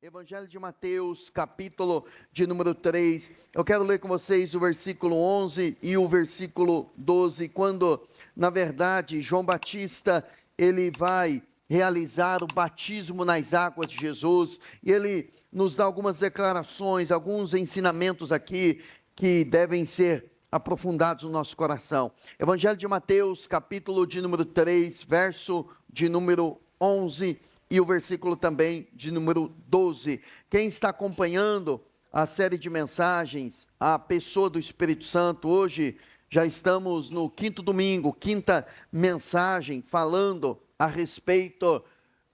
Evangelho de Mateus, capítulo de número 3. Eu quero ler com vocês o versículo 11 e o versículo 12, quando, na verdade, João Batista, ele vai realizar o batismo nas águas de Jesus, e ele nos dá algumas declarações, alguns ensinamentos aqui, que devem ser aprofundados no nosso coração. Evangelho de Mateus, capítulo de número 3, verso de número 11, e o versículo também de número 12. Quem está acompanhando a série de mensagens, a pessoa do Espírito Santo, hoje já estamos no quinto domingo, quinta mensagem, falando a respeito,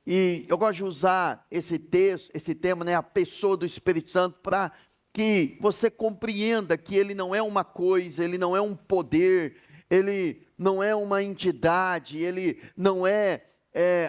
e eu gosto de usar esse texto, esse tema, a pessoa do Espírito Santo, para que você compreenda que ele não é uma coisa, ele não é um poder, ele não é uma entidade, ele não é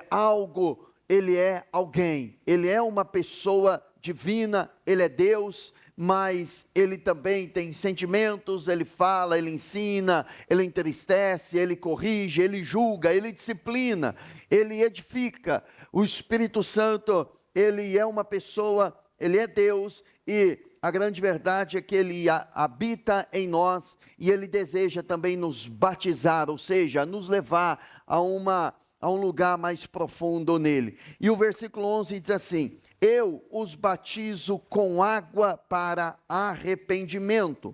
algo. Ele é alguém, ele é uma pessoa divina, ele é Deus, mas ele também tem sentimentos, ele fala, ele ensina, ele entristece, ele corrige, ele julga, ele disciplina, ele edifica. O Espírito Santo, ele é uma pessoa, ele é Deus, e a grande verdade é que ele habita em nós, e ele deseja também nos batizar, ou seja, nos levar a um lugar mais profundo nele. E o versículo 11 diz assim: eu os batizo com água para arrependimento,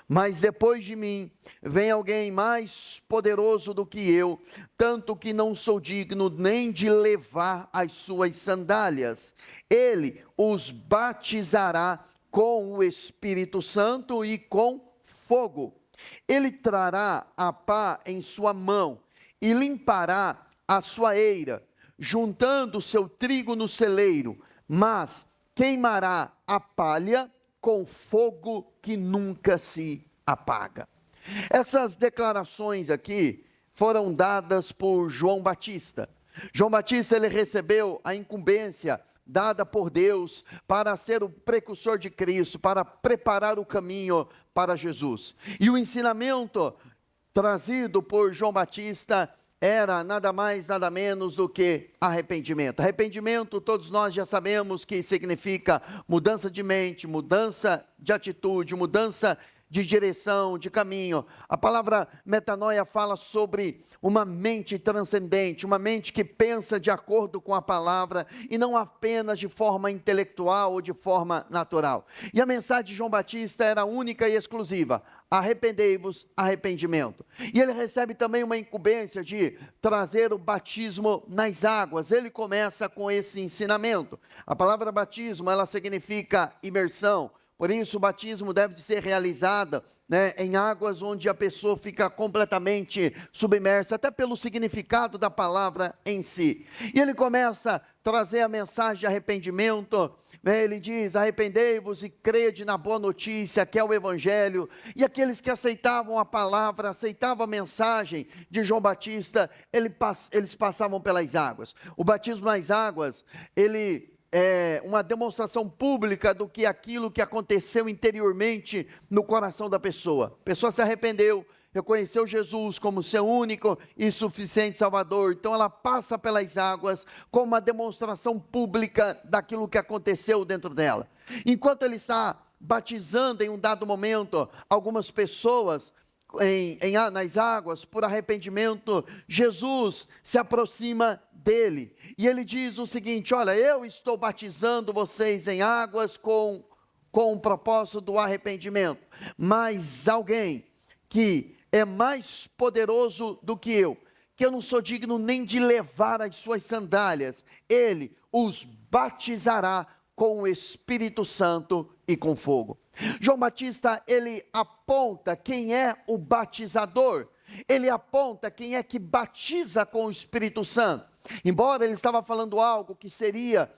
mas depois de mim vem alguém mais poderoso do que eu, tanto que não sou digno nem de levar as suas sandálias. Ele os batizará com o Espírito Santo e com fogo. Ele trará a pá em sua mão e limpará a sua eira, juntando o seu trigo no celeiro, mas queimará a palha com fogo que nunca se apaga. Essas declarações aqui foram dadas por João Batista. João Batista, ele recebeu a incumbência dada por Deus para ser o precursor de Cristo, para preparar o caminho para Jesus. E o ensinamento trazido por João Batista era nada mais, nada menos do que arrependimento. Arrependimento, todos nós já sabemos que significa mudança de mente, mudança de atitude, mudança de direção, de caminho. A palavra metanoia fala sobre uma mente transcendente, uma mente que pensa de acordo com a palavra e não apenas de forma intelectual ou de forma natural. E a mensagem de João Batista era única e exclusiva: arrependei-vos, arrependimento. E ele recebe também uma incumbência de trazer o batismo nas águas. Ele começa com esse ensinamento. A palavra batismo, ela significa imersão. Por isso o batismo deve de ser realizado em águas onde a pessoa fica completamente submersa, até pelo significado da palavra em si. E ele começa a trazer a mensagem de arrependimento. Ele diz: arrependei-vos e crede na boa notícia, que é o Evangelho. E aqueles que aceitavam a palavra, aceitavam a mensagem de João Batista, eles passavam pelas águas. O batismo nas águas, ele é uma demonstração pública do que aquilo que aconteceu interiormente no coração da pessoa. A pessoa se arrependeu, reconheceu Jesus como seu único e suficiente Salvador, então ela passa pelas águas como uma demonstração pública daquilo que aconteceu dentro dela. Enquanto ele está batizando em um dado momento algumas pessoas nas águas por arrependimento, Jesus se aproxima dele, e ele diz o seguinte: olha, eu estou batizando vocês em águas com o propósito do arrependimento, mas alguém que é mais poderoso do que eu não sou digno nem de levar as suas sandálias, ele os batizará com o Espírito Santo e com fogo. João Batista, ele aponta quem é o batizador, ele aponta quem é que batiza com o Espírito Santo. Embora ele estava falando algo que seria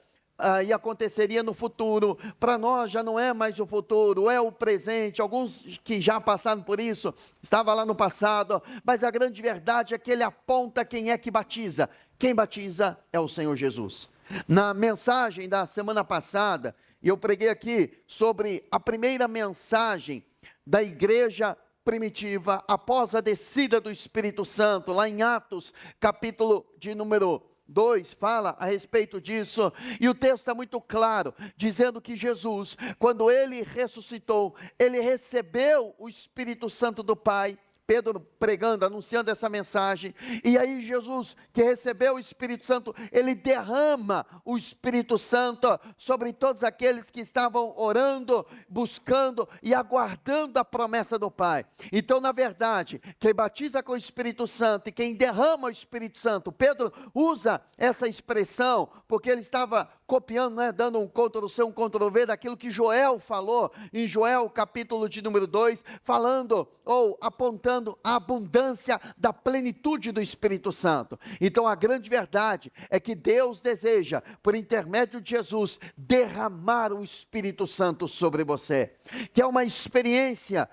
e aconteceria no futuro, para nós já não é mais o futuro, é o presente. Alguns que já passaram por isso, estava lá no passado, mas a grande verdade é que ele aponta quem é que batiza. Quem batiza é o Senhor Jesus. Na mensagem da semana passada, eu preguei aqui sobre a primeira mensagem da igreja primitiva, após a descida do Espírito Santo, lá em Atos, capítulo de número 2 fala a respeito disso, e o texto está muito claro, dizendo que Jesus, quando ele ressuscitou, ele recebeu o Espírito Santo do Pai. Pedro pregando, anunciando essa mensagem, e aí Jesus, que recebeu o Espírito Santo, ele derrama o Espírito Santo sobre todos aqueles que estavam orando, buscando e aguardando a promessa do Pai. Então, na verdade, quem batiza com o Espírito Santo e quem derrama o Espírito Santo, Pedro usa essa expressão, porque ele estava copiando, dando um Ctrl-C, um Ctrl-V daquilo que Joel falou, em Joel capítulo de número 2, falando, ou apontando a abundância da plenitude do Espírito Santo. Então a grande verdade é que Deus deseja, por intermédio de Jesus, derramar o Espírito Santo sobre você, que é uma experiência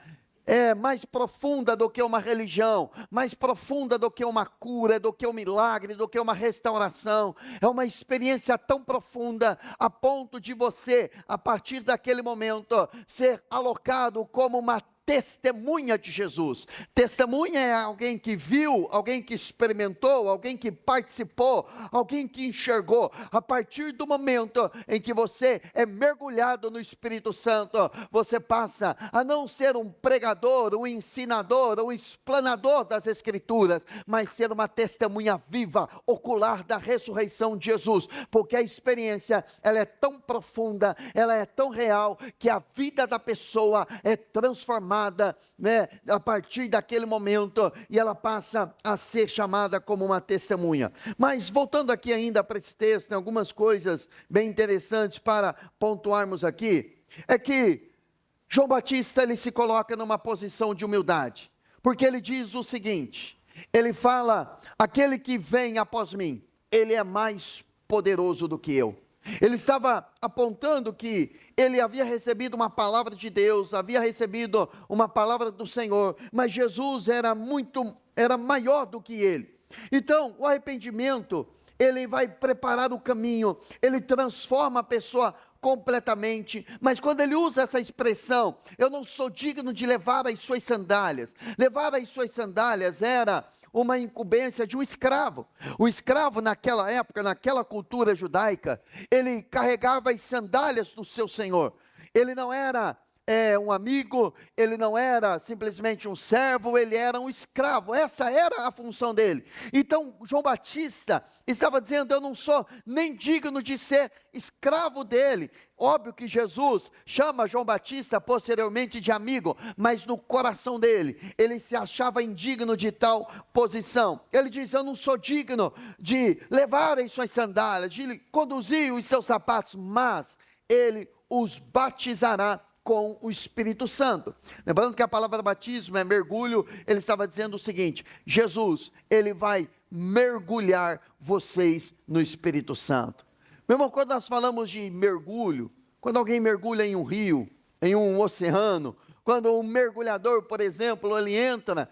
mais profunda do que uma religião, mais profunda do que uma cura, do que um milagre, do que uma restauração. É uma experiência tão profunda, a ponto de você, a partir daquele momento, ser alocado como uma testemunha de Jesus. Testemunha é alguém que viu, alguém que experimentou, alguém que participou, alguém que enxergou. A partir do momento em que você é mergulhado no Espírito Santo, você passa a não ser um pregador, um ensinador, um explanador das Escrituras, mas ser uma testemunha viva, ocular da ressurreição de Jesus, porque a experiência, ela é tão profunda, ela é tão real, que a vida da pessoa é transformada, a partir daquele momento, e ela passa a ser chamada como uma testemunha. Mas voltando aqui ainda para esse texto, tem algumas coisas bem interessantes para pontuarmos aqui, é que João Batista, ele se coloca numa posição de humildade, porque ele diz o seguinte, ele fala, aquele que vem após mim, ele é mais poderoso do que eu. Ele estava apontando que ele havia recebido uma palavra de Deus, havia recebido uma palavra do Senhor, mas Jesus era maior do que ele. Então, o arrependimento, ele vai preparar o caminho, ele transforma a pessoa completamente, mas quando ele usa essa expressão, eu não sou digno de levar as suas sandálias. Levar as suas sandálias era uma incumbência de um escravo. O escravo naquela época, naquela cultura judaica, ele carregava as sandálias do seu senhor. Ele não era um amigo, ele não era simplesmente um servo, ele era um escravo. Essa era a função dele. Então João Batista estava dizendo, eu não sou nem digno de ser escravo dele. Óbvio que Jesus chama João Batista posteriormente de amigo, mas no coração dele, ele se achava indigno de tal posição. Ele diz, eu não sou digno de levar as suas sandálias, de conduzir os seus sapatos, mas ele os batizará com o Espírito Santo. Lembrando que a palavra batismo é mergulho, ele estava dizendo o seguinte, Jesus, ele vai mergulhar vocês no Espírito Santo. Meu irmão, quando nós falamos de mergulho, quando alguém mergulha em um rio, em um oceano, quando um mergulhador, por exemplo, ele entra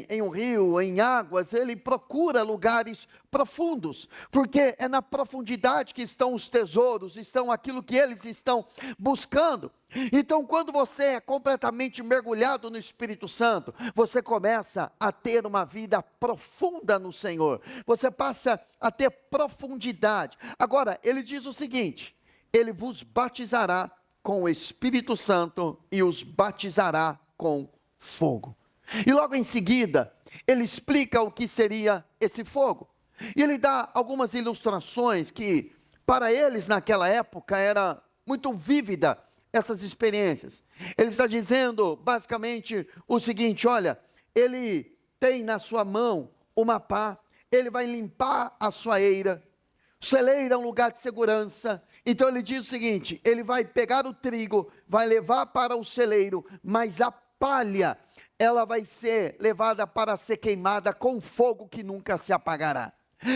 em um rio, em águas, ele procura lugares profundos, porque é na profundidade que estão os tesouros, estão aquilo que eles estão buscando. Então, quando você é completamente mergulhado no Espírito Santo, você começa a ter uma vida profunda no Senhor, você passa a ter profundidade. Agora, ele diz o seguinte, ele vos batizará com o Espírito Santo e os batizará com fogo. E logo em seguida, ele explica o que seria esse fogo. E ele dá algumas ilustrações que, para eles naquela época, era muito vívida essas experiências. Ele está dizendo basicamente o seguinte, olha, ele tem na sua mão uma pá, ele vai limpar a sua eira, o celeiro é um lugar de segurança, então ele diz o seguinte, ele vai pegar o trigo, vai levar para o celeiro, mas a palha, ela vai ser levada para ser queimada com fogo que nunca se apagará.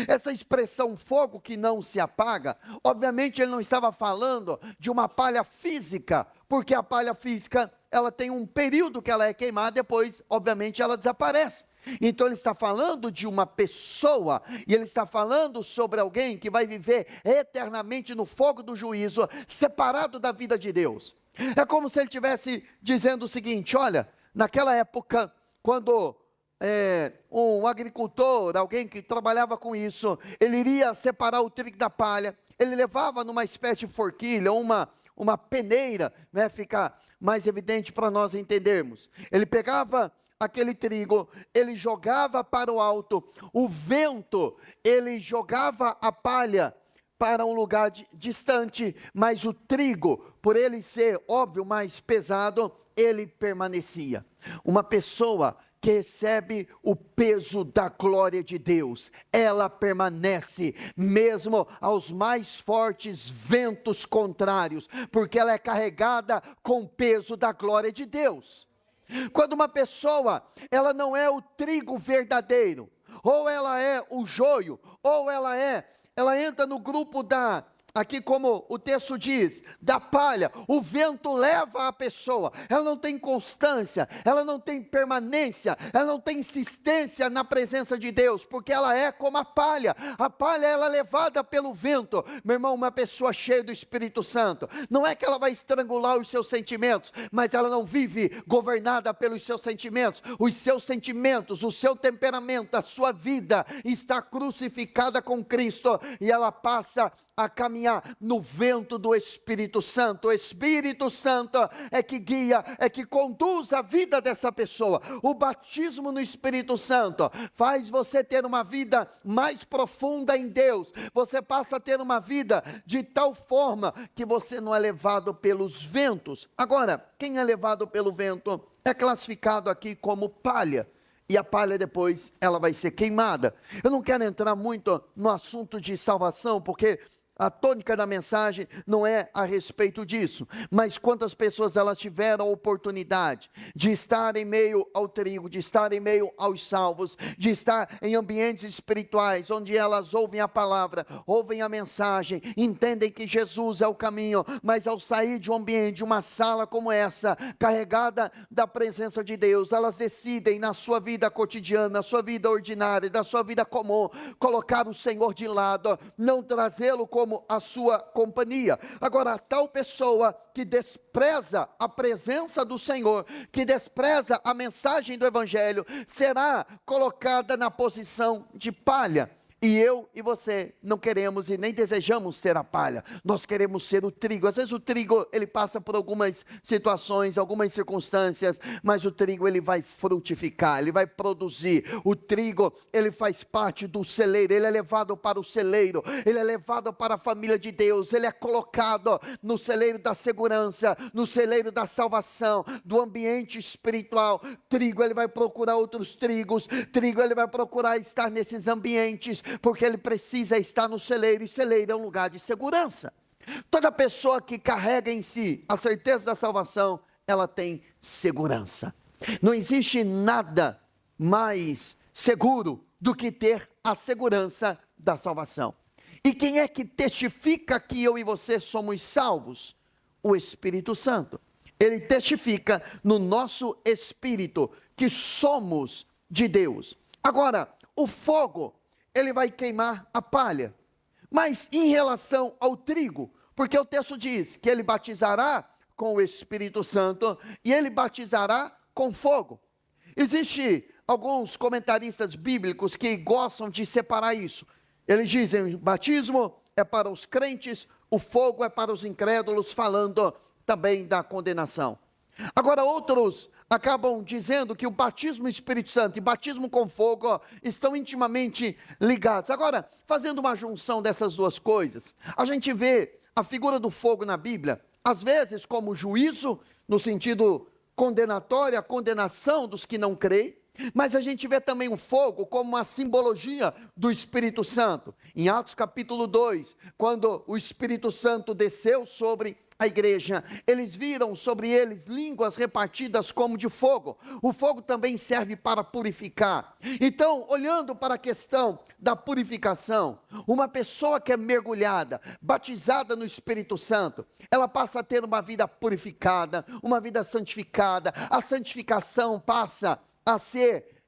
Essa expressão fogo que não se apaga, obviamente ele não estava falando de uma palha física, porque a palha física, ela tem um período que ela é queimada, depois obviamente ela desaparece. Então ele está falando de uma pessoa, e ele está falando sobre alguém que vai viver eternamente no fogo do juízo, separado da vida de Deus. É como se ele estivesse dizendo o seguinte, olha, naquela época, quando um agricultor, alguém que trabalhava com isso, ele iria separar o trigo da palha, ele levava numa espécie de forquilha, uma peneira, né, fica mais evidente para nós entendermos. Ele pegava aquele trigo, ele jogava para o alto, o vento, ele jogava a palha para um lugar distante, mas o trigo, por ele ser, óbvio, mais pesado, ele permanecia. Uma pessoa que recebe o peso da glória de Deus, ela permanece, mesmo aos mais fortes ventos contrários, porque ela é carregada com o peso da glória de Deus. Quando uma pessoa, ela não é o trigo verdadeiro, ou ela é o joio, ou ela entra no grupo aqui como o texto diz, da palha, o vento leva a pessoa, ela não tem constância, ela não tem permanência, ela não tem insistência na presença de Deus, porque ela é como a palha ela é levada pelo vento. Meu irmão, uma pessoa cheia do Espírito Santo, não é que ela vai estrangular os seus sentimentos, mas ela não vive governada pelos seus sentimentos, o seu temperamento, a sua vida está crucificada com Cristo, e ela passa a caminhar no vento do Espírito Santo. O Espírito Santo é que guia, é que conduz a vida dessa pessoa. O batismo no Espírito Santo faz você ter uma vida mais profunda em Deus. Você passa a ter uma vida de tal forma que você não é levado pelos ventos. Agora, quem é levado pelo vento é classificado aqui como palha. E a palha depois, ela vai ser queimada. Eu não quero entrar muito no assunto de salvação, porque a tônica da mensagem não é a respeito disso, mas quantas pessoas elas tiveram a oportunidade de estar em meio ao trigo, de estar em meio aos salvos, de estar em ambientes espirituais, onde elas ouvem a palavra, ouvem a mensagem, entendem que Jesus é o caminho, mas ao sair de um ambiente, de uma sala como essa, carregada da presença de Deus, elas decidem na sua vida cotidiana, na sua vida ordinária, na sua vida comum, colocar o Senhor de lado, não trazê-lo como a sua companhia. Agora, tal pessoa que despreza a presença do Senhor, que despreza a mensagem do Evangelho, será colocada na posição de palha. E eu e você não queremos e nem desejamos ser a palha, nós queremos ser o trigo. Às vezes o trigo, ele passa por algumas situações, algumas circunstâncias, mas o trigo, ele vai frutificar, ele vai produzir. O trigo, ele faz parte do celeiro, ele é levado para o celeiro, ele é levado para a família de Deus, ele é colocado no celeiro da segurança, no celeiro da salvação, do ambiente espiritual. Trigo, ele vai procurar outros trigos, trigo, ele vai procurar estar nesses ambientes, porque ele precisa estar no celeiro, e celeiro é um lugar de segurança. Toda pessoa que carrega em si a certeza da salvação, ela tem segurança. Não existe nada mais seguro do que ter a segurança da salvação. E quem é que testifica que eu e você somos salvos? O Espírito Santo. Ele testifica no nosso espírito que somos de Deus. Agora, o fogo, ele vai queimar a palha, mas em relação ao trigo, porque o texto diz que ele batizará com o Espírito Santo e ele batizará com fogo. Existem alguns comentaristas bíblicos que gostam de separar isso. Eles dizem: o batismo é para os crentes, o fogo é para os incrédulos, falando também da condenação. Agora, outros acabam dizendo que o batismo no Espírito Santo e batismo com fogo estão intimamente ligados. Agora, fazendo uma junção dessas duas coisas, a gente vê a figura do fogo na Bíblia, às vezes como juízo, no sentido condenatório, a condenação dos que não creem, mas a gente vê também o fogo como uma simbologia do Espírito Santo. Em Atos capítulo 2, quando o Espírito Santo desceu sobre a igreja, eles viram sobre eles línguas repartidas como de fogo. O fogo também serve para purificar. Então, olhando para a questão da purificação, uma pessoa que é mergulhada, batizada no Espírito Santo, ela passa a ter uma vida purificada, uma vida santificada. A santificação passa a ser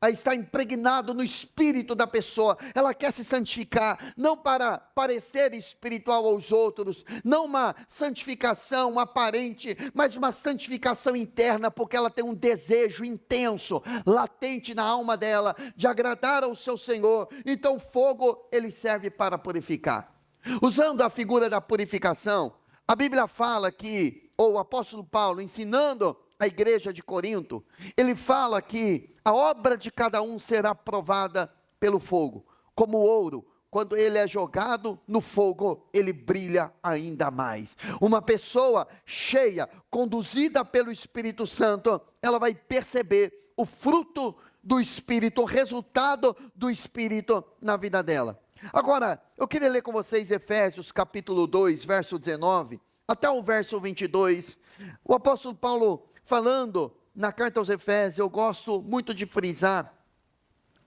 a estar impregnado no espírito da pessoa. Ela quer se santificar, não para parecer espiritual aos outros, não uma santificação aparente, mas uma santificação interna, porque ela tem um desejo intenso, latente na alma dela, de agradar ao seu Senhor. Então o fogo, ele serve para purificar. Usando a figura da purificação, a Bíblia fala que, ou o apóstolo Paulo ensinando a igreja de Corinto, ele fala que a obra de cada um será provada pelo fogo, como o ouro, quando ele é jogado no fogo, ele brilha ainda mais. Uma pessoa cheia, conduzida pelo Espírito Santo, ela vai perceber o fruto do Espírito, o resultado do Espírito na vida dela. Agora, eu queria ler com vocês Efésios capítulo 2, verso 19, até o verso 22, o apóstolo Paulo falando na carta aos Efésios. Eu gosto muito de frisar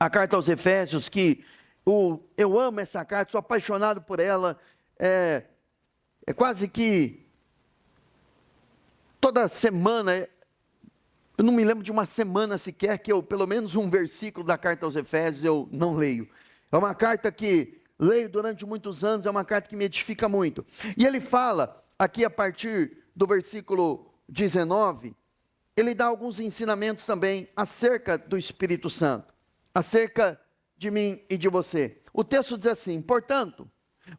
a carta aos Efésios, que eu amo essa carta, sou apaixonado por ela, é quase que toda semana, eu não me lembro de uma semana sequer que eu, pelo menos um versículo da carta aos Efésios eu não leio. É uma carta que leio durante muitos anos, é uma carta que me edifica muito. E ele fala, aqui a partir do versículo 19, ele dá alguns ensinamentos também acerca do Espírito Santo, acerca de mim e de você. O texto diz assim: portanto,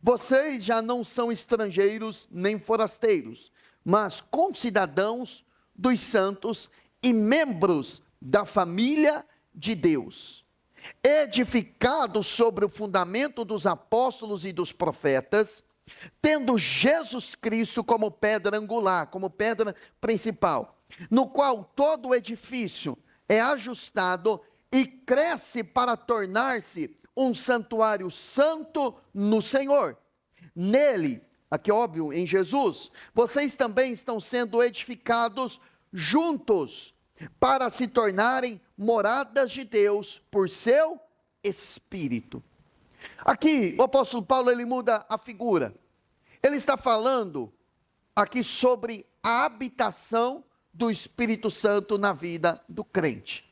vocês já não são estrangeiros nem forasteiros, mas concidadãos dos santos e membros da família de Deus, edificados sobre o fundamento dos apóstolos e dos profetas, tendo Jesus Cristo como pedra angular, como pedra principal, no qual todo o edifício é ajustado e cresce para tornar-se um santuário santo no Senhor. Nele, aqui óbvio, em Jesus, vocês também estão sendo edificados juntos para se tornarem moradas de Deus por seu Espírito. Aqui o apóstolo Paulo, ele muda a figura. Ele está falando aqui sobre a habitação do Espírito Santo na vida do crente.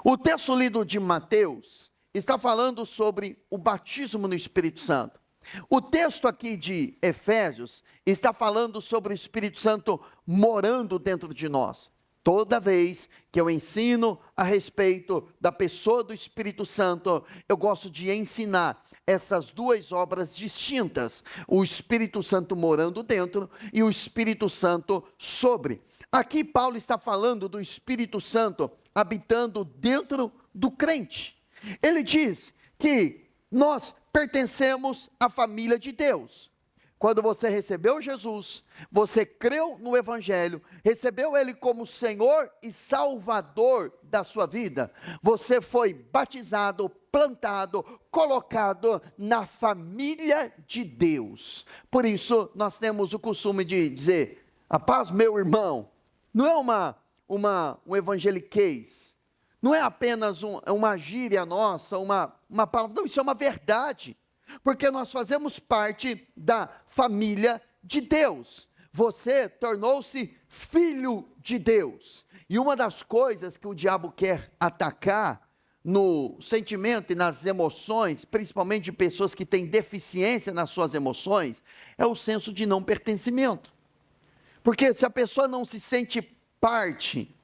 O texto lido de Mateus está falando sobre o batismo no Espírito Santo. O texto aqui de Efésios está falando sobre o Espírito Santo morando dentro de nós. Toda vez que eu ensino a respeito da pessoa do Espírito Santo, eu gosto de ensinar essas duas obras distintas: o Espírito Santo morando dentro e o Espírito Santo sobre. Aqui Paulo está falando do Espírito Santo habitando dentro do crente. Ele diz que nós pertencemos à família de Deus. Quando você recebeu Jesus, você creu no Evangelho, recebeu Ele como Senhor e Salvador da sua vida, você foi batizado, plantado, colocado na família de Deus. Por isso, nós temos o costume de dizer: a paz, meu irmão. Não é um evangeliquez, não é apenas uma gíria nossa, uma palavra, não, isso é uma verdade. Porque nós fazemos parte da família de Deus. Você tornou-se filho de Deus. E uma das coisas que o diabo quer atacar no sentimento e nas emoções, principalmente de pessoas que têm deficiência nas suas emoções, é o senso de não pertencimento. Porque se a pessoa não se sente parte,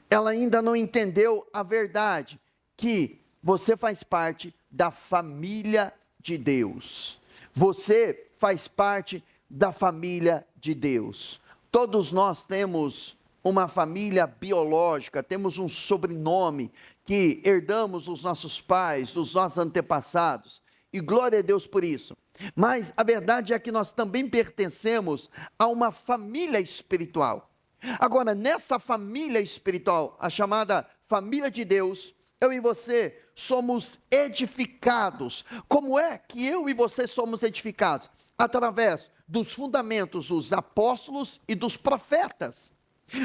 ela ainda não entendeu a verdade, que você faz parte da família de Deus. Você faz parte da família de Deus. Todos nós temos uma família biológica, temos um sobrenome que herdamos dos nossos pais, dos nossos antepassados, e glória a Deus por isso. Mas a verdade é que nós também pertencemos a uma família espiritual. Agora, nessa família espiritual, a chamada família de Deus, eu e você somos edificados. Como é que eu e você somos edificados? Através dos fundamentos dos apóstolos e dos profetas.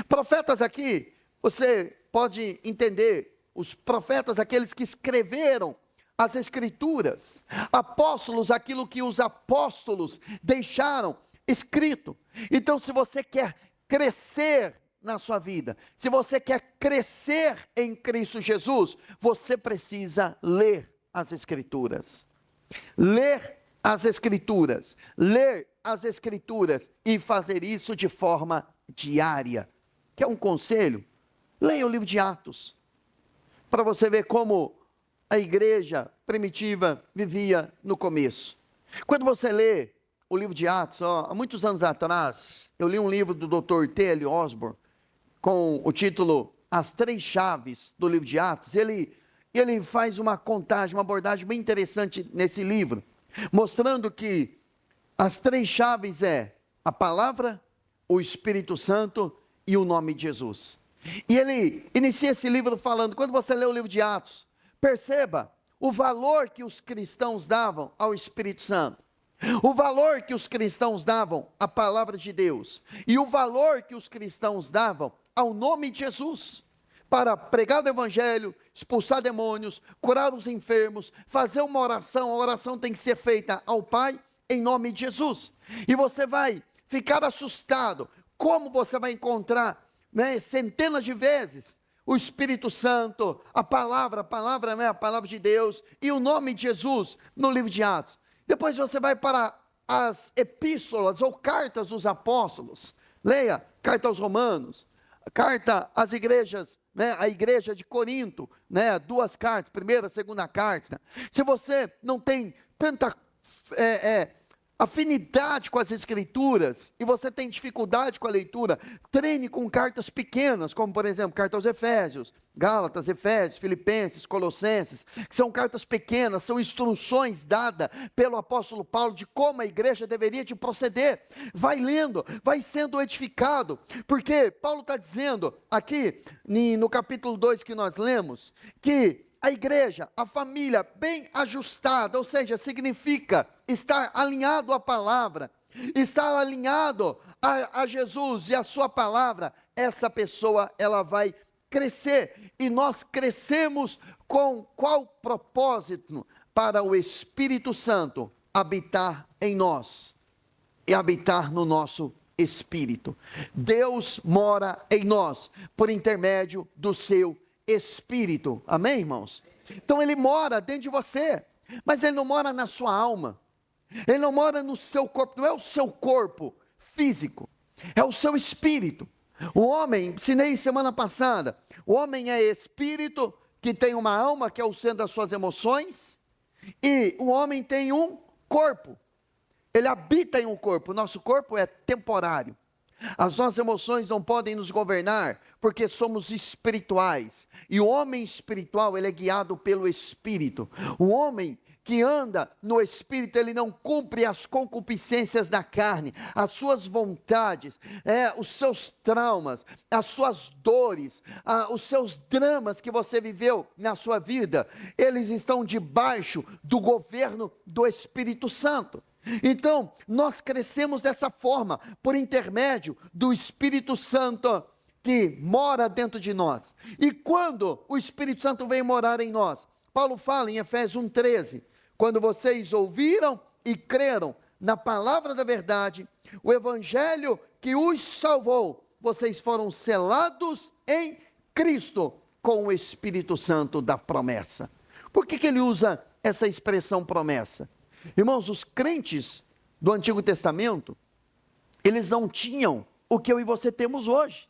Profetas aqui, você pode entender, os profetas, aqueles que escreveram as escrituras. Apóstolos, aquilo que os apóstolos deixaram escrito. Então, se você quer crescer na sua vida, se você quer crescer em Cristo Jesus, você precisa ler as Escrituras. Ler as Escrituras, ler as Escrituras e fazer isso de forma diária. Quer um conselho? Leia o livro de Atos, para você ver como a igreja primitiva vivia no começo. Quando você lê o livro de Atos, há muitos anos atrás, eu li um livro do Dr. T.L. Osborne, com o título As Três Chaves do livro de Atos. Ele faz uma contagem, uma abordagem bem interessante nesse livro, mostrando que as três chaves é a palavra, o Espírito Santo e o nome de Jesus. E ele inicia esse livro falando, quando você lê o livro de Atos, perceba o valor que os cristãos davam ao Espírito Santo, o valor que os cristãos davam à palavra de Deus, e o valor que os cristãos davam ao nome de Jesus, para pregar o evangelho, expulsar demônios, curar os enfermos, fazer uma oração. A oração tem que ser feita ao Pai, em nome de Jesus, e você vai ficar assustado, como você vai encontrar, centenas de vezes, o Espírito Santo, a palavra, a palavra de Deus, e o nome de Jesus, no livro de Atos. Depois você vai para as epístolas, ou cartas dos apóstolos, leia, carta aos Romanos, carta às igrejas, a igreja de Corinto, 2 cartas, primeira, segunda carta. Se você não tem tanta afinidade com as Escrituras, e você tem dificuldade com a leitura, treine com cartas pequenas, como por exemplo, carta aos Efésios, Gálatas, Efésios, Filipenses, Colossenses, que são cartas pequenas, são instruções dadas pelo apóstolo Paulo, de como a igreja deveria de proceder. Vai lendo, vai sendo edificado, porque Paulo está dizendo, aqui no capítulo 2 que nós lemos, que a igreja, a família bem ajustada, ou seja, significa estar alinhado à palavra, estar alinhado a Jesus e a sua palavra, essa pessoa, ela vai crescer, e nós crescemos com qual propósito? Para o Espírito Santo habitar em nós, e habitar no nosso espírito. Deus mora em nós, por intermédio do seu Espírito, amém, irmãos? Então ele mora dentro de você, mas ele não mora na sua alma, ele não mora no seu corpo, não é o seu corpo físico, é o seu espírito. O homem, ensinei semana passada, o homem é espírito, que tem uma alma, que é o centro das suas emoções, e o homem tem um corpo, ele habita em um corpo. O nosso corpo é temporário. As nossas emoções não podem nos governar, porque somos espirituais, e o homem espiritual, ele é guiado pelo Espírito. O homem que anda no Espírito, ele não cumpre as concupiscências da carne, as suas vontades, os seus traumas, as suas dores, os seus dramas que você viveu na sua vida, eles estão debaixo do governo do Espírito Santo. Então, nós crescemos dessa forma, por intermédio do Espírito Santo, que mora dentro de nós. E quando o Espírito Santo vem morar em nós, Paulo fala em Efésios 1,13, quando vocês ouviram e creram na palavra da verdade, o evangelho que os salvou, vocês foram selados em Cristo, com o Espírito Santo da promessa. Por que ele usa essa expressão promessa? Irmãos, os crentes do Antigo Testamento, eles não tinham o que eu e você temos hoje.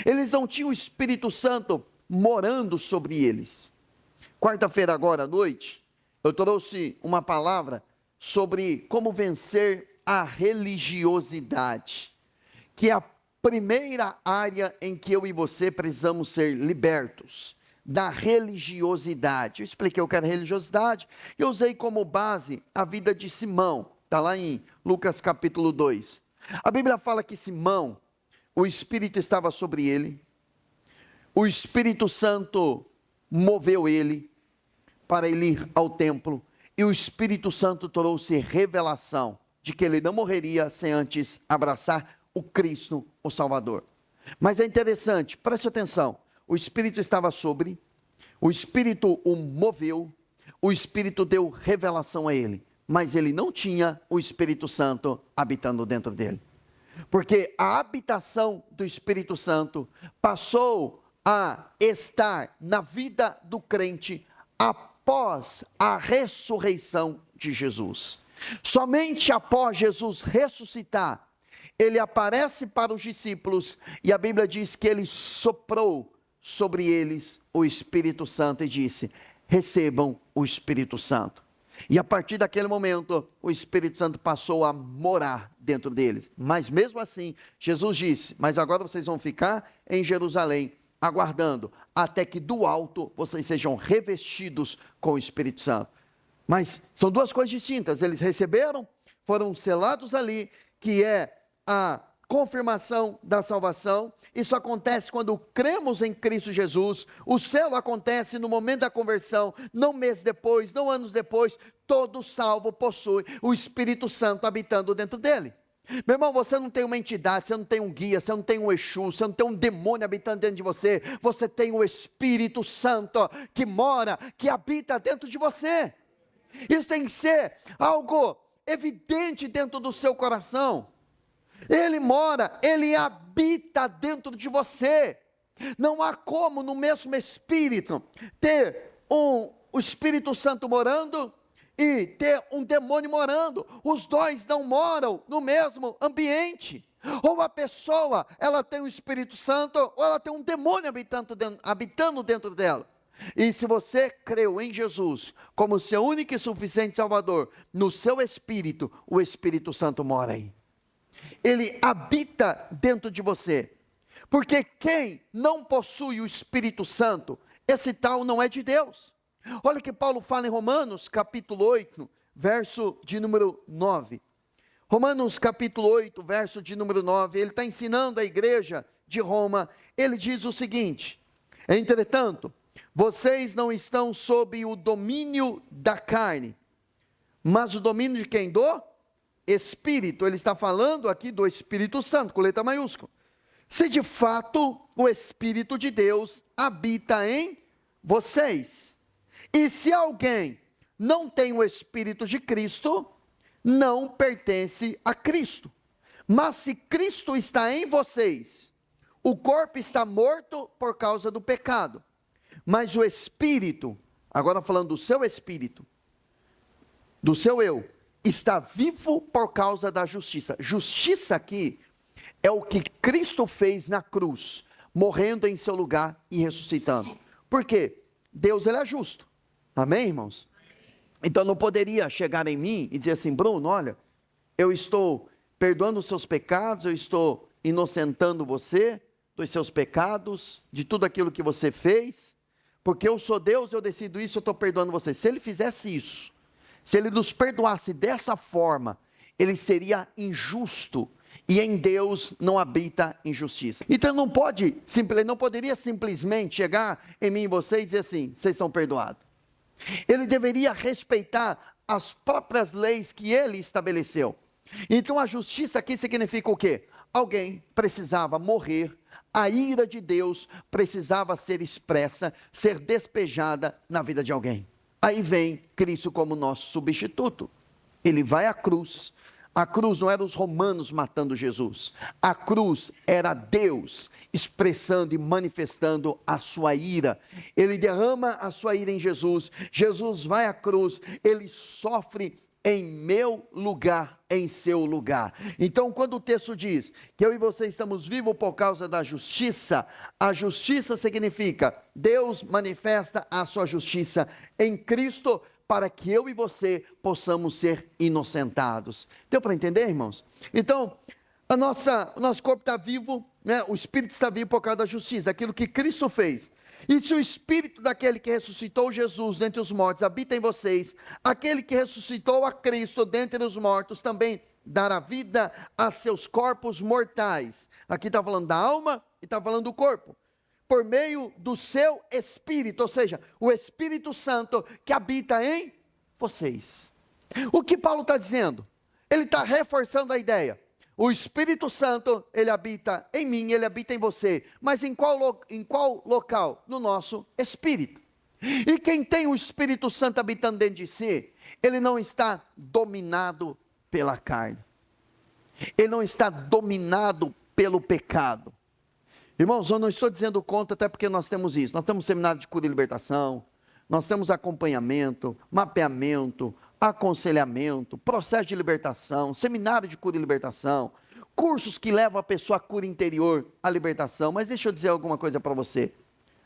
Eles não tinham o Espírito Santo morando sobre eles. Quarta-feira agora à noite, eu trouxe uma palavra sobre como vencer a religiosidade, que é a primeira área em que eu e você precisamos ser libertos, da religiosidade. Eu expliquei o que era religiosidade, eu usei como base a vida de Simão, está lá em Lucas capítulo 2. A Bíblia fala que Simão, o Espírito estava sobre ele, o Espírito Santo moveu ele para ele ir ao templo, e o Espírito Santo trouxe revelação de que ele não morreria sem antes abraçar o Cristo, o Salvador. Mas é interessante, preste atenção, o Espírito estava sobre, o Espírito o moveu, o Espírito deu revelação a ele, mas ele não tinha o Espírito Santo habitando dentro dele. Porque a habitação do Espírito Santo passou a estar na vida do crente após a ressurreição de Jesus. Somente após Jesus ressuscitar, ele aparece para os discípulos e a Bíblia diz que ele soprou sobre eles o Espírito Santo e disse: recebam o Espírito Santo. E a partir daquele momento, o Espírito Santo passou a morar dentro deles. Mas mesmo assim, Jesus disse: mas agora vocês vão ficar em Jerusalém, aguardando, até que do alto vocês sejam revestidos com o Espírito Santo. Mas são duas coisas distintas. Eles receberam, foram selados ali, que é a confirmação da salvação. Isso acontece quando cremos em Cristo Jesus. O selo acontece no momento da conversão, não meses depois, não anos depois. Todo salvo possui o Espírito Santo habitando dentro dele. Meu irmão, você não tem uma entidade, você não tem um guia, você não tem um Exu, você não tem um demônio habitando dentro de você. Você tem o Espírito Santo que mora, que habita dentro de você. Isso tem que ser algo evidente dentro do seu coração. Ele mora, ele habita dentro de você. Não há como no mesmo Espírito ter o Espírito Santo morando e ter um demônio morando. Os dois não moram no mesmo ambiente. Ou a pessoa, ela tem o Espírito Santo, ou ela tem um demônio habitando dentro dela. E se você creu em Jesus como seu único e suficiente Salvador, no seu espírito, o Espírito Santo mora aí. Ele habita dentro de você. Porque quem não possui o Espírito Santo, esse tal não é de Deus. Olha que Paulo fala em Romanos capítulo 8, verso de número 9. Romanos capítulo 8, verso de número 9, ele está ensinando a igreja de Roma. Ele diz o seguinte: entretanto, vocês não estão sob o domínio da carne, mas o domínio de quem? Do Espírito. Ele está falando aqui do Espírito Santo, com letra maiúscula. Se de fato o Espírito de Deus habita em vocês. E se alguém não tem o Espírito de Cristo, não pertence a Cristo. Mas se Cristo está em vocês, o corpo está morto por causa do pecado, mas o Espírito, agora falando do seu Espírito, do seu eu, está vivo por causa da justiça. Justiça aqui é o que Cristo fez na cruz, morrendo em seu lugar e ressuscitando. Por quê? Deus, ele é justo. Amém, irmãos? Então não poderia chegar em mim e dizer assim: Bruno, olha, eu estou perdoando os seus pecados, eu estou inocentando você dos seus pecados, de tudo aquilo que você fez, porque eu sou Deus, eu decido isso, eu estou perdoando você. Se ele fizesse isso, se ele nos perdoasse dessa forma, ele seria injusto, e em Deus não habita injustiça. Então não poderia simplesmente chegar em mim e você e dizer assim: vocês estão perdoados. Ele deveria respeitar as próprias leis que ele estabeleceu. Então a justiça aqui significa o quê? Alguém precisava morrer, a ira de Deus precisava ser expressa, ser despejada na vida de alguém. Aí vem Cristo como nosso substituto. Ele vai à cruz. A cruz não era os romanos matando Jesus. A cruz era Deus expressando e manifestando a sua ira. Ele derrama a sua ira em Jesus. Jesus vai à cruz. Ele sofre em meu lugar, em seu lugar. Então, quando o texto diz que eu e você estamos vivos por causa da justiça, a justiça significa Deus manifesta a sua justiça em Cristo, para que eu e você possamos ser inocentados. Deu para entender, irmãos? Então, o nosso corpo está vivo, né? O Espírito está vivo por causa da justiça, daquilo que Cristo fez. E se o Espírito daquele que ressuscitou Jesus dentre os mortos habita em vocês, aquele que ressuscitou a Cristo dentre os mortos também dará vida a seus corpos mortais. Aqui está falando da alma e está falando do corpo. Por meio do seu Espírito, ou seja, o Espírito Santo que habita em vocês. O que Paulo está dizendo? Ele está reforçando a ideia. O Espírito Santo, ele habita em mim, ele habita em você. Mas em qual local? No nosso espírito. E quem tem o Espírito Santo habitando dentro de si, ele não está dominado pela carne. ele não está dominado pelo pecado. Irmãos, eu não estou dizendo contra, até porque nós temos isso. Nós temos seminário de cura e libertação, nós temos acompanhamento, mapeamento, aconselhamento, processo de libertação, seminário de cura e libertação, cursos que levam a pessoa à cura interior, à libertação. Mas deixa eu dizer alguma coisa para você.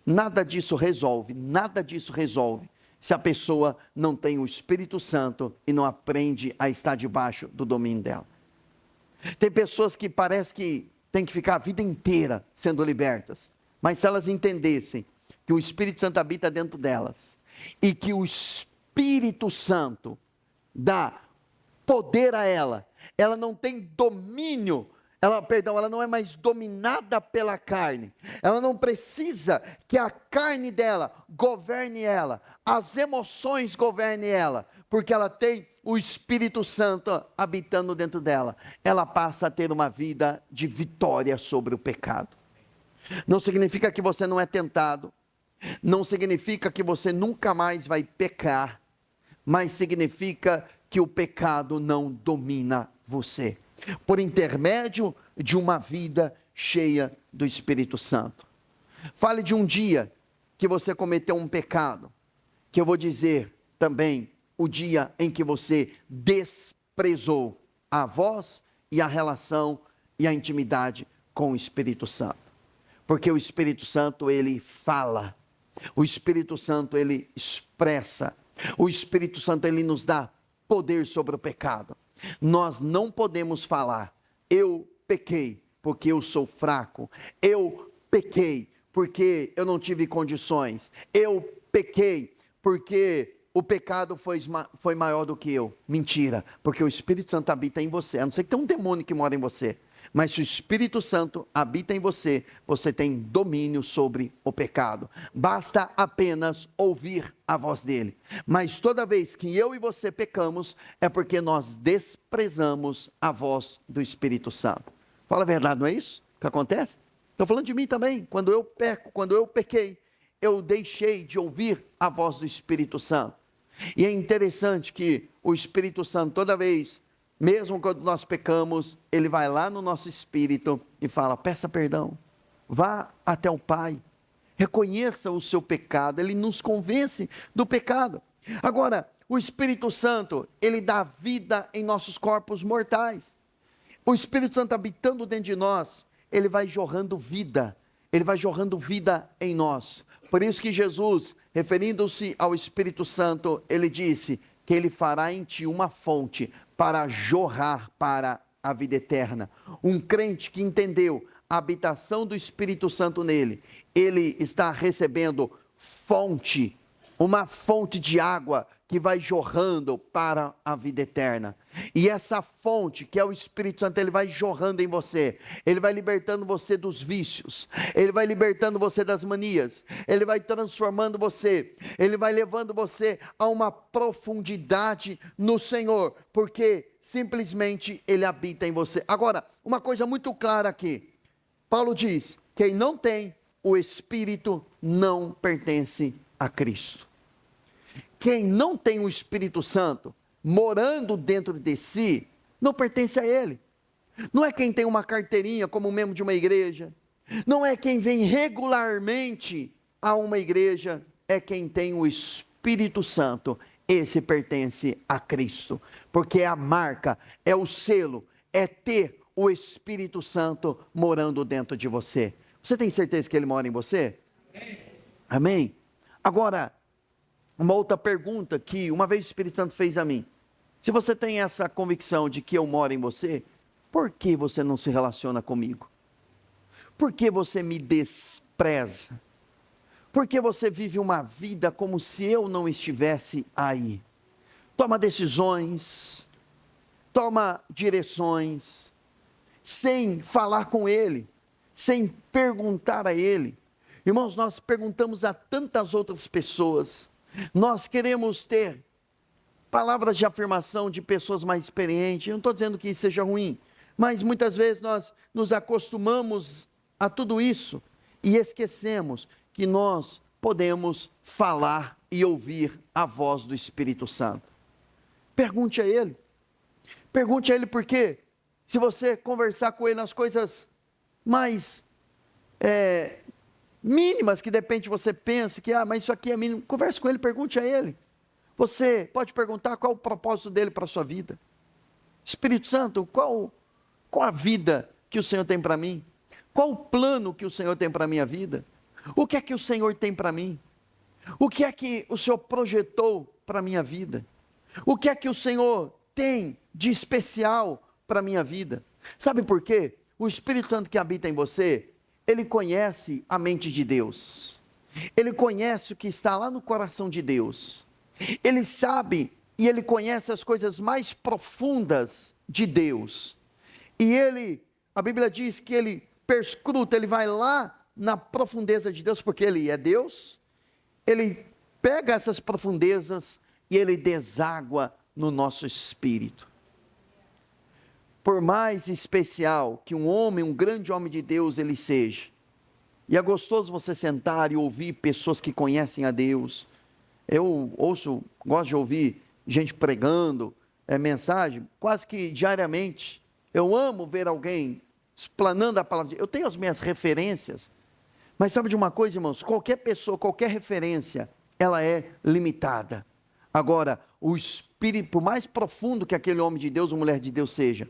Nada disso resolve se a pessoa não tem o Espírito Santo e não aprende a estar debaixo do domínio dela. Tem pessoas que parece que tem que ficar a vida inteira sendo libertas, mas se elas entendessem que o Espírito Santo habita dentro delas, e que o Espírito Santo dá poder a ela não tem domínio, ela não é mais dominada pela carne, ela não precisa que a carne dela governe ela, as emoções governem ela, porque ela tem o Espírito Santo habitando dentro dela, ela passa a ter uma vida de vitória sobre o pecado. Não significa que você não é tentado, não significa que você nunca mais vai pecar, mas significa que o pecado não domina você, por intermédio de uma vida cheia do Espírito Santo. Fale de um dia que você cometeu um pecado, que eu vou dizer também o dia em que você desprezou a voz e a relação e a intimidade com o Espírito Santo. Porque o Espírito Santo, ele fala, o Espírito Santo, ele expressa, o Espírito Santo, ele nos dá poder sobre o pecado. Nós não podemos falar, eu pequei porque eu sou fraco, eu pequei porque eu não tive condições, eu pequei porque o pecado foi maior do que eu. Mentira, porque o Espírito Santo habita em você, a não ser que tenha um demônio que mora em você, mas se o Espírito Santo habita em você, você tem domínio sobre o pecado, basta apenas ouvir a voz dele. Mas toda vez que eu e você pecamos, é porque nós desprezamos a voz do Espírito Santo. Fala a verdade, não é isso que acontece? Estou falando de mim também. Quando eu peco, quando eu pequei, eu deixei de ouvir a voz do Espírito Santo. E é interessante que o Espírito Santo, toda vez, mesmo quando nós pecamos, ele vai lá no nosso espírito e fala, peça perdão, vá até o Pai, reconheça o seu pecado, ele nos convence do pecado. Agora, o Espírito Santo, ele dá vida em nossos corpos mortais. O Espírito Santo habitando dentro de nós, ele vai jorrando vida em nós. Por isso que Jesus, referindo-se ao Espírito Santo, ele disse que ele fará em ti uma fonte para jorrar para a vida eterna. Um crente que entendeu a habitação do Espírito Santo nele, ele está recebendo fonte, uma fonte de água que vai jorrando para a vida eterna. E essa fonte, que é o Espírito Santo, ele vai jorrando em você, ele vai libertando você dos vícios, ele vai libertando você das manias, ele vai transformando você, ele vai levando você a uma profundidade no Senhor, porque simplesmente ele habita em você. Agora, uma coisa muito clara aqui, Paulo diz, quem não tem o Espírito não pertence a Cristo. Quem não tem o Espírito Santo morando dentro de si, não pertence a ele. Não é quem tem uma carteirinha como membro de uma igreja, não é quem vem regularmente a uma igreja, é quem tem o Espírito Santo, esse pertence a Cristo, porque é a marca, é o selo, é ter o Espírito Santo morando dentro de você. Você tem certeza que ele mora em você? Amém? Agora, uma outra pergunta que uma vez o Espírito Santo fez a mim, se você tem essa convicção de que eu moro em você, por que você não se relaciona comigo? Por que você me despreza? Por que você vive uma vida como se eu não estivesse aí? Toma decisões, toma direções, sem falar com ele, sem perguntar a ele. Irmãos, nós perguntamos a tantas outras pessoas, nós queremos ter palavras de afirmação de pessoas mais experientes, eu não estou dizendo que isso seja ruim, mas muitas vezes nós nos acostumamos a tudo isso e esquecemos que nós podemos falar e ouvir a voz do Espírito Santo. Pergunte a ele por quê? se você conversar com ele nas coisas mais mínimas, que de repente você pense que, mas isso aqui é mínimo, converse com ele, pergunte a ele. Você pode perguntar qual o propósito dele para a sua vida. Espírito Santo, qual a vida que o Senhor tem para mim? Qual o plano que o Senhor tem para a minha vida? O que é que o Senhor tem para mim? O que é que o Senhor projetou para a minha vida? O que é que o Senhor tem de especial para a minha vida? Sabe por quê? O Espírito Santo que habita em você, ele conhece a mente de Deus. Ele conhece o que está lá no coração de Deus. Ele sabe e ele conhece as coisas mais profundas de Deus. E a Bíblia diz que ele perscruta, ele vai lá na profundeza de Deus, porque ele é Deus. Ele pega essas profundezas e ele deságua no nosso espírito. Por mais especial que um grande homem de Deus ele seja, e é gostoso você sentar e ouvir pessoas que conhecem a Deus. Eu gosto de ouvir gente pregando, mensagem, quase que diariamente. Eu amo ver alguém explanando a palavra de Deus. Eu tenho as minhas referências, mas sabe de uma coisa, irmãos? Qualquer pessoa, qualquer referência, ela é limitada. Agora, o Espírito, por mais profundo que aquele homem de Deus ou mulher de Deus seja,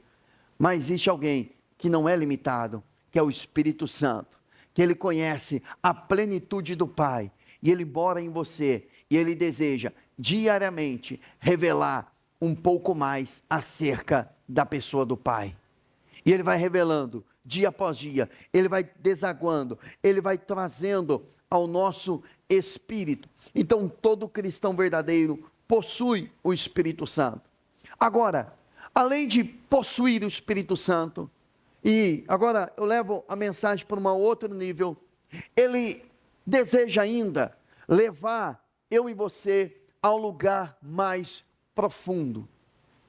mas existe alguém que não é limitado, que é o Espírito Santo, que ele conhece a plenitude do Pai, e ele mora em você, e ele deseja diariamente revelar um pouco mais acerca da pessoa do Pai. E ele vai revelando dia após dia, ele vai desaguando, ele vai trazendo ao nosso espírito. Então todo cristão verdadeiro possui o Espírito Santo. Agora, além de possuir o Espírito Santo, e agora eu levo a mensagem para um outro nível, ele deseja ainda levar eu e você ao lugar mais profundo.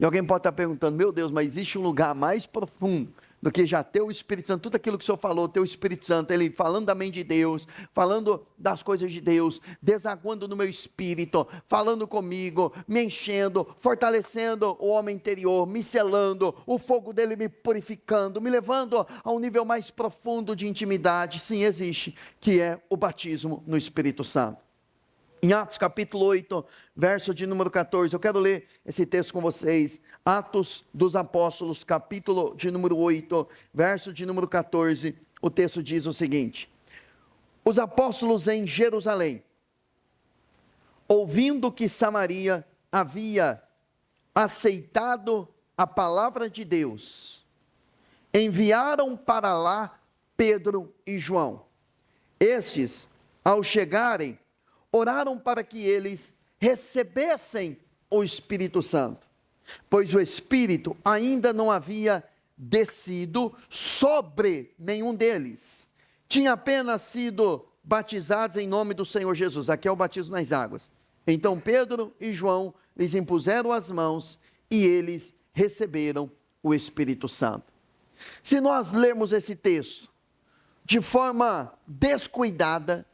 E alguém pode estar perguntando, meu Deus, mas existe um lugar mais profundo do que já ter o Espírito Santo? Tudo aquilo que o Senhor falou, ter o Espírito Santo, ele falando da mente de Deus, falando das coisas de Deus, desaguando no meu espírito, falando comigo, me enchendo, fortalecendo o homem interior, me selando, o fogo dele me purificando, me levando a um nível mais profundo de intimidade. Sim, existe, que é o batismo no Espírito Santo. Em Atos capítulo 8, verso de número 14, eu quero ler esse texto com vocês. Atos dos Apóstolos, capítulo de número 8, verso de número 14, o texto diz o seguinte: os apóstolos em Jerusalém, ouvindo que Samaria havia aceitado a palavra de Deus, enviaram para lá Pedro e João. Estes, ao chegarem, oraram para que eles recebessem o Espírito Santo, pois o Espírito ainda não havia descido sobre nenhum deles. Tinha apenas sido batizados em nome do Senhor Jesus. Aqui é o batismo nas águas. Então Pedro e João lhes impuseram as mãos e eles receberam o Espírito Santo. Se nós lermos esse texto de forma descuidada,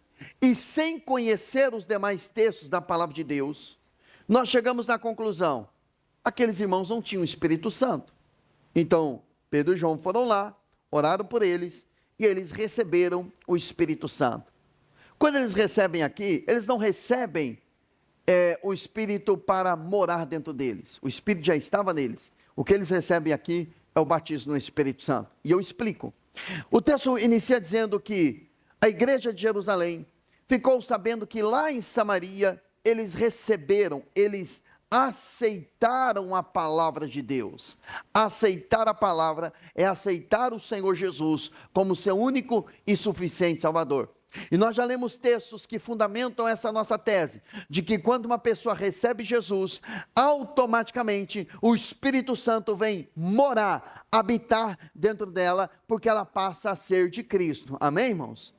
e sem conhecer os demais textos da palavra de Deus, nós chegamos na conclusão, aqueles irmãos não tinham o Espírito Santo. Então, Pedro e João foram lá, oraram por eles, e eles receberam o Espírito Santo. Quando eles recebem aqui, eles não recebem o Espírito para morar dentro deles, o Espírito já estava neles. O que eles recebem aqui é o batismo no Espírito Santo, e eu explico. O texto inicia dizendo que a igreja de Jerusalém ficou sabendo que lá em Samaria eles aceitaram a palavra de Deus. Aceitar a palavra é aceitar o Senhor Jesus como seu único e suficiente Salvador. E nós já lemos textos que fundamentam essa nossa tese, de que quando uma pessoa recebe Jesus, automaticamente o Espírito Santo vem morar, habitar dentro dela, porque ela passa a ser de Cristo. Amém, irmãos?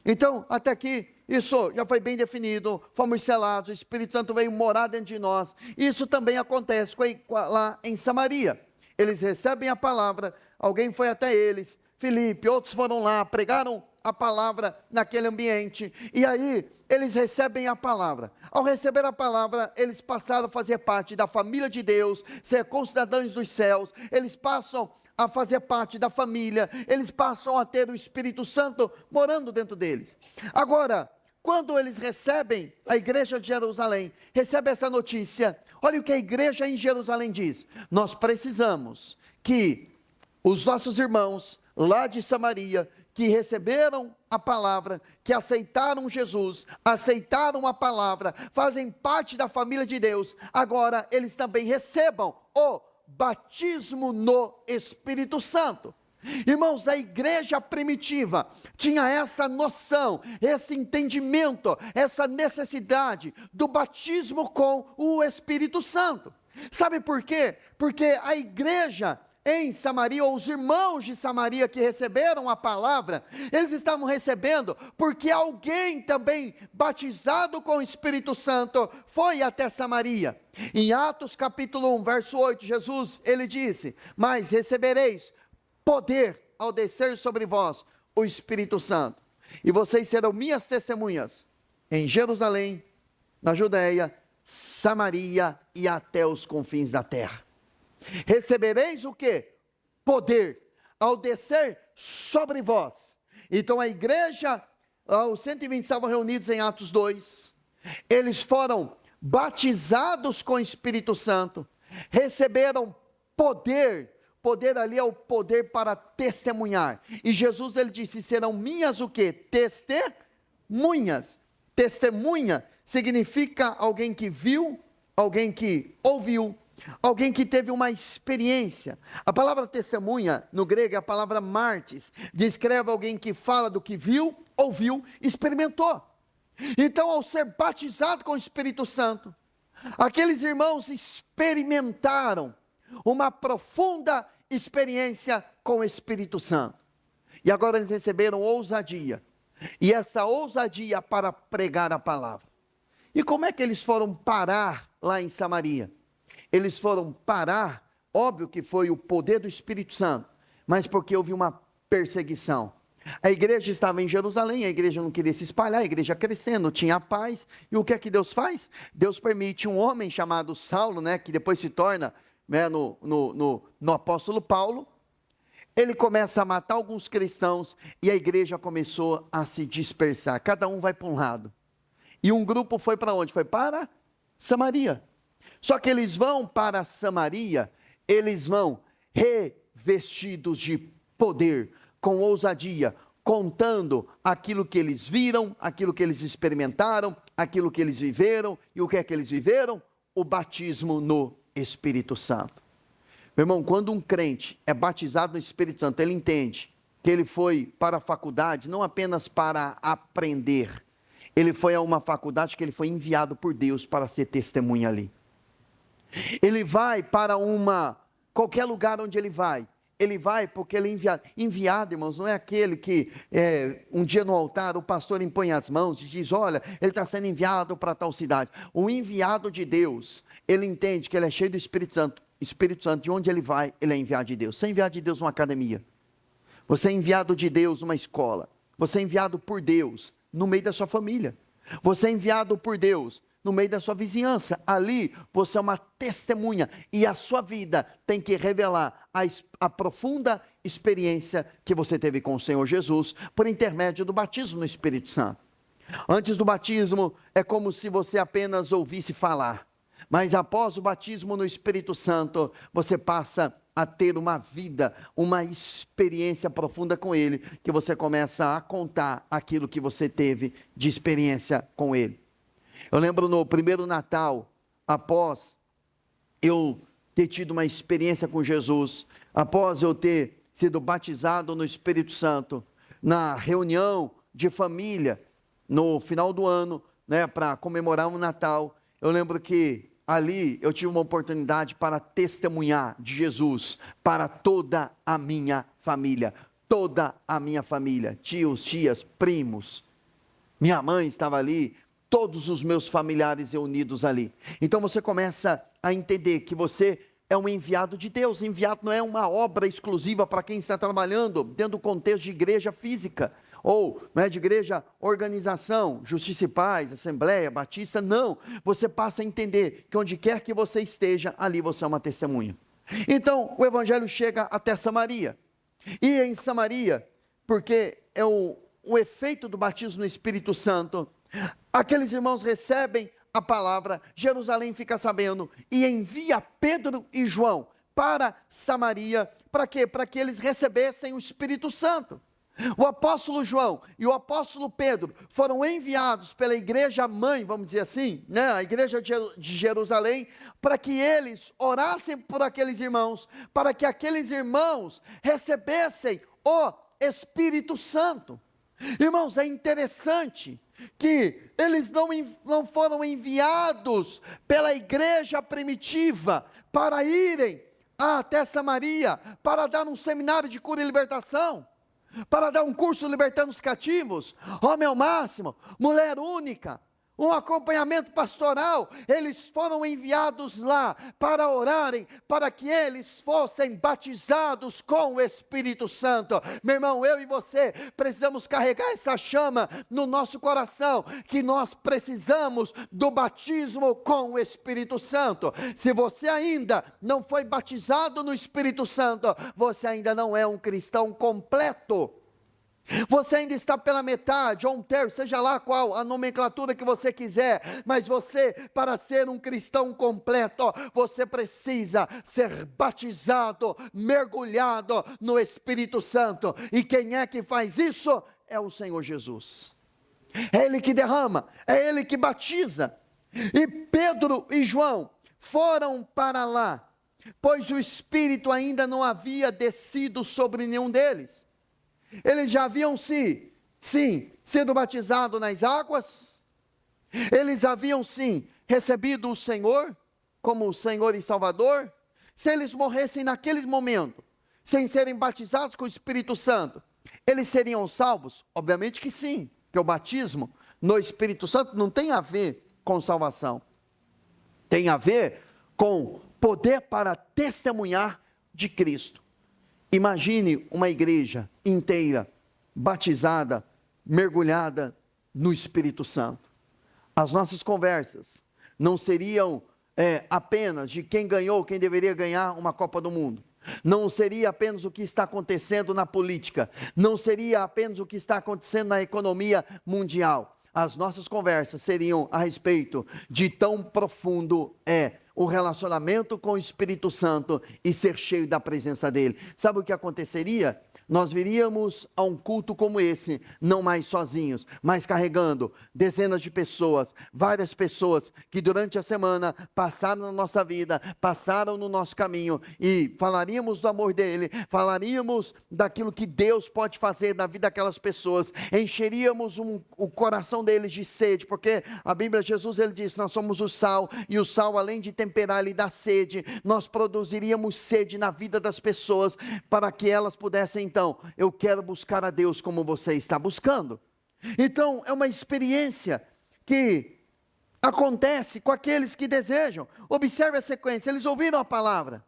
Então, até aqui, isso já foi bem definido, fomos selados, o Espírito Santo veio morar dentro de nós. Isso também acontece lá em Samaria. Eles recebem a palavra, alguém foi até eles, Filipe, outros foram lá, pregaram a palavra naquele ambiente, e aí eles recebem a palavra. Ao receber a palavra, eles passaram a fazer parte da família de Deus, ser concidadãos dos céus, eles passam a fazer parte da família, eles passam a ter o Espírito Santo morando dentro deles. Agora, quando eles recebem, a igreja de Jerusalém recebe essa notícia, olha o que a igreja em Jerusalém diz: nós precisamos que os nossos irmãos lá de Samaria, que receberam a palavra, que aceitaram Jesus, aceitaram a palavra, fazem parte da família de Deus, agora eles também recebam o batismo no Espírito Santo. Irmãos, a igreja primitiva tinha essa noção, esse entendimento, essa necessidade do batismo com o Espírito Santo. Sabe por quê? Porque a igreja em Samaria, ou os irmãos de Samaria que receberam a palavra, eles estavam recebendo porque alguém também batizado com o Espírito Santo foi até Samaria. Em Atos capítulo 1, verso 8, Jesus, ele disse: mas recebereis poder ao descer sobre vós o Espírito Santo, e vocês serão minhas testemunhas em Jerusalém, na Judeia, Samaria e até os confins da terra. Recebereis o quê? Poder ao descer sobre vós. Então a igreja, os 120 estavam reunidos em Atos 2, eles foram batizados com o Espírito Santo, receberam poder ali é o poder para testemunhar, e Jesus ele disse: serão minhas o quê? Testemunhas. Testemunha significa alguém que viu, alguém que ouviu, alguém que teve uma experiência. A palavra testemunha no grego é a palavra martis, descreve alguém que fala do que viu, ouviu, experimentou. Então, ao ser batizado com o Espírito Santo, aqueles irmãos experimentaram uma profunda experiência com o Espírito Santo, e agora eles receberam ousadia, e essa ousadia para pregar a palavra. E como é que eles foram parar lá em Samaria? Eles foram parar, óbvio que foi o poder do Espírito Santo, mas porque houve uma perseguição. A igreja estava em Jerusalém, a igreja não queria se espalhar, a igreja crescendo, tinha paz, e o que é que Deus faz? Deus permite um homem chamado Saulo, que depois se torna no apóstolo Paulo. Ele começa a matar alguns cristãos, e a igreja começou a se dispersar, cada um vai para um lado, e um grupo foi para onde? Foi para Samaria. Só que eles vão para Samaria, eles vão revestidos de poder, com ousadia, contando aquilo que eles viram, aquilo que eles experimentaram, aquilo que eles viveram. E o que é que eles viveram? O batismo no Espírito Santo. Meu irmão, quando um crente é batizado no Espírito Santo, ele entende que ele foi para a faculdade não apenas para aprender, ele foi a uma faculdade que ele foi enviado por Deus para ser testemunha ali. Ele vai para qualquer lugar onde ele vai porque ele é enviado. Enviado, irmãos, não é aquele que um dia no altar o pastor impõe as mãos e diz: olha, ele está sendo enviado para tal cidade. O enviado de Deus, ele entende que ele é cheio do Espírito Santo, de onde ele vai, ele é enviado de Deus. Você é enviado de Deus numa academia, você é enviado de Deus numa escola, você é enviado por Deus no meio da sua família, você é enviado por Deus no meio da sua vizinhança. Ali você é uma testemunha, e a sua vida tem que revelar a profunda experiência que você teve com o Senhor Jesus, por intermédio do batismo no Espírito Santo. Antes do batismo, é como se você apenas ouvisse falar, mas após o batismo no Espírito Santo, você passa a ter uma vida, uma experiência profunda com Ele, que você começa a contar aquilo que você teve de experiência com Ele. Eu lembro no primeiro Natal, após eu ter tido uma experiência com Jesus, após eu ter sido batizado no Espírito Santo, na reunião de família, no final do ano, para comemorar um Natal, eu lembro que ali eu tive uma oportunidade para testemunhar de Jesus para toda a minha família, tios, tias, primos, minha mãe estava ali, todos os meus familiares reunidos ali. Então você começa a entender que você é um enviado de Deus. Enviado não é uma obra exclusiva para quem está trabalhando dentro do contexto de igreja física, ou de igreja, organização, Justiça e Paz, Assembleia, Batista. Não, você passa a entender que onde quer que você esteja, ali você é uma testemunha. Então, o evangelho chega até Samaria. E em Samaria, porque é o efeito do batismo no Espírito Santo, aqueles irmãos recebem a palavra, Jerusalém fica sabendo e envia Pedro e João para Samaria. Para quê? Para que eles recebessem o Espírito Santo. O apóstolo João e o apóstolo Pedro foram enviados pela igreja mãe, vamos dizer assim, né, a igreja de Jerusalém, para que eles orassem por aqueles irmãos, para que aqueles irmãos recebessem o Espírito Santo. Irmãos, é interessante que eles não foram enviados pela igreja primitiva para irem até Samaria, para dar um seminário de cura e libertação, para dar um curso libertando os cativos, homem ao máximo, mulher única, um acompanhamento pastoral. Eles foram enviados lá para orarem, para que eles fossem batizados com o Espírito Santo. Meu irmão, eu e você precisamos carregar essa chama no nosso coração, que nós precisamos do batismo com o Espírito Santo. Se você ainda não foi batizado no Espírito Santo, você ainda não é um cristão completo. Você ainda está pela metade, ou um terço, seja lá qual a nomenclatura que você quiser, mas você, para ser um cristão completo, você precisa ser batizado, mergulhado no Espírito Santo. E quem é que faz isso? É o Senhor Jesus. É Ele que derrama, é Ele que batiza. E Pedro e João foram para lá, pois o Espírito ainda não havia descido sobre nenhum deles. Eles já haviam sido batizados nas águas, eles haviam recebido o Senhor como Senhor e Salvador. Se eles morressem naquele momento, sem serem batizados com o Espírito Santo, eles seriam salvos? Obviamente que sim, porque o batismo no Espírito Santo não tem a ver com salvação, tem a ver com poder para testemunhar de Cristo. Imagine uma igreja inteira, batizada, mergulhada no Espírito Santo. As nossas conversas não seriam apenas de quem ganhou, quem deveria ganhar uma Copa do Mundo. Não seria apenas o que está acontecendo na política. Não seria apenas o que está acontecendo na economia mundial. As nossas conversas seriam a respeito de tão profundo o relacionamento com o Espírito Santo e ser cheio da presença dele. Sabe o que aconteceria? Nós viríamos a um culto como esse, não mais sozinhos, mas carregando dezenas de pessoas, várias pessoas que durante a semana passaram na nossa vida, passaram no nosso caminho, e falaríamos do amor dele, falaríamos daquilo que Deus pode fazer na vida daquelas pessoas, encheríamos o coração deles de sede, porque a Bíblia, Jesus, ele diz, nós somos o sal, e o sal, além de temperar, ele dá sede. Nós produziríamos sede na vida das pessoas, para que elas pudessem então, eu quero buscar a Deus como você está buscando. Então é uma experiência que acontece com aqueles que desejam. Observe a sequência, eles ouviram a palavra,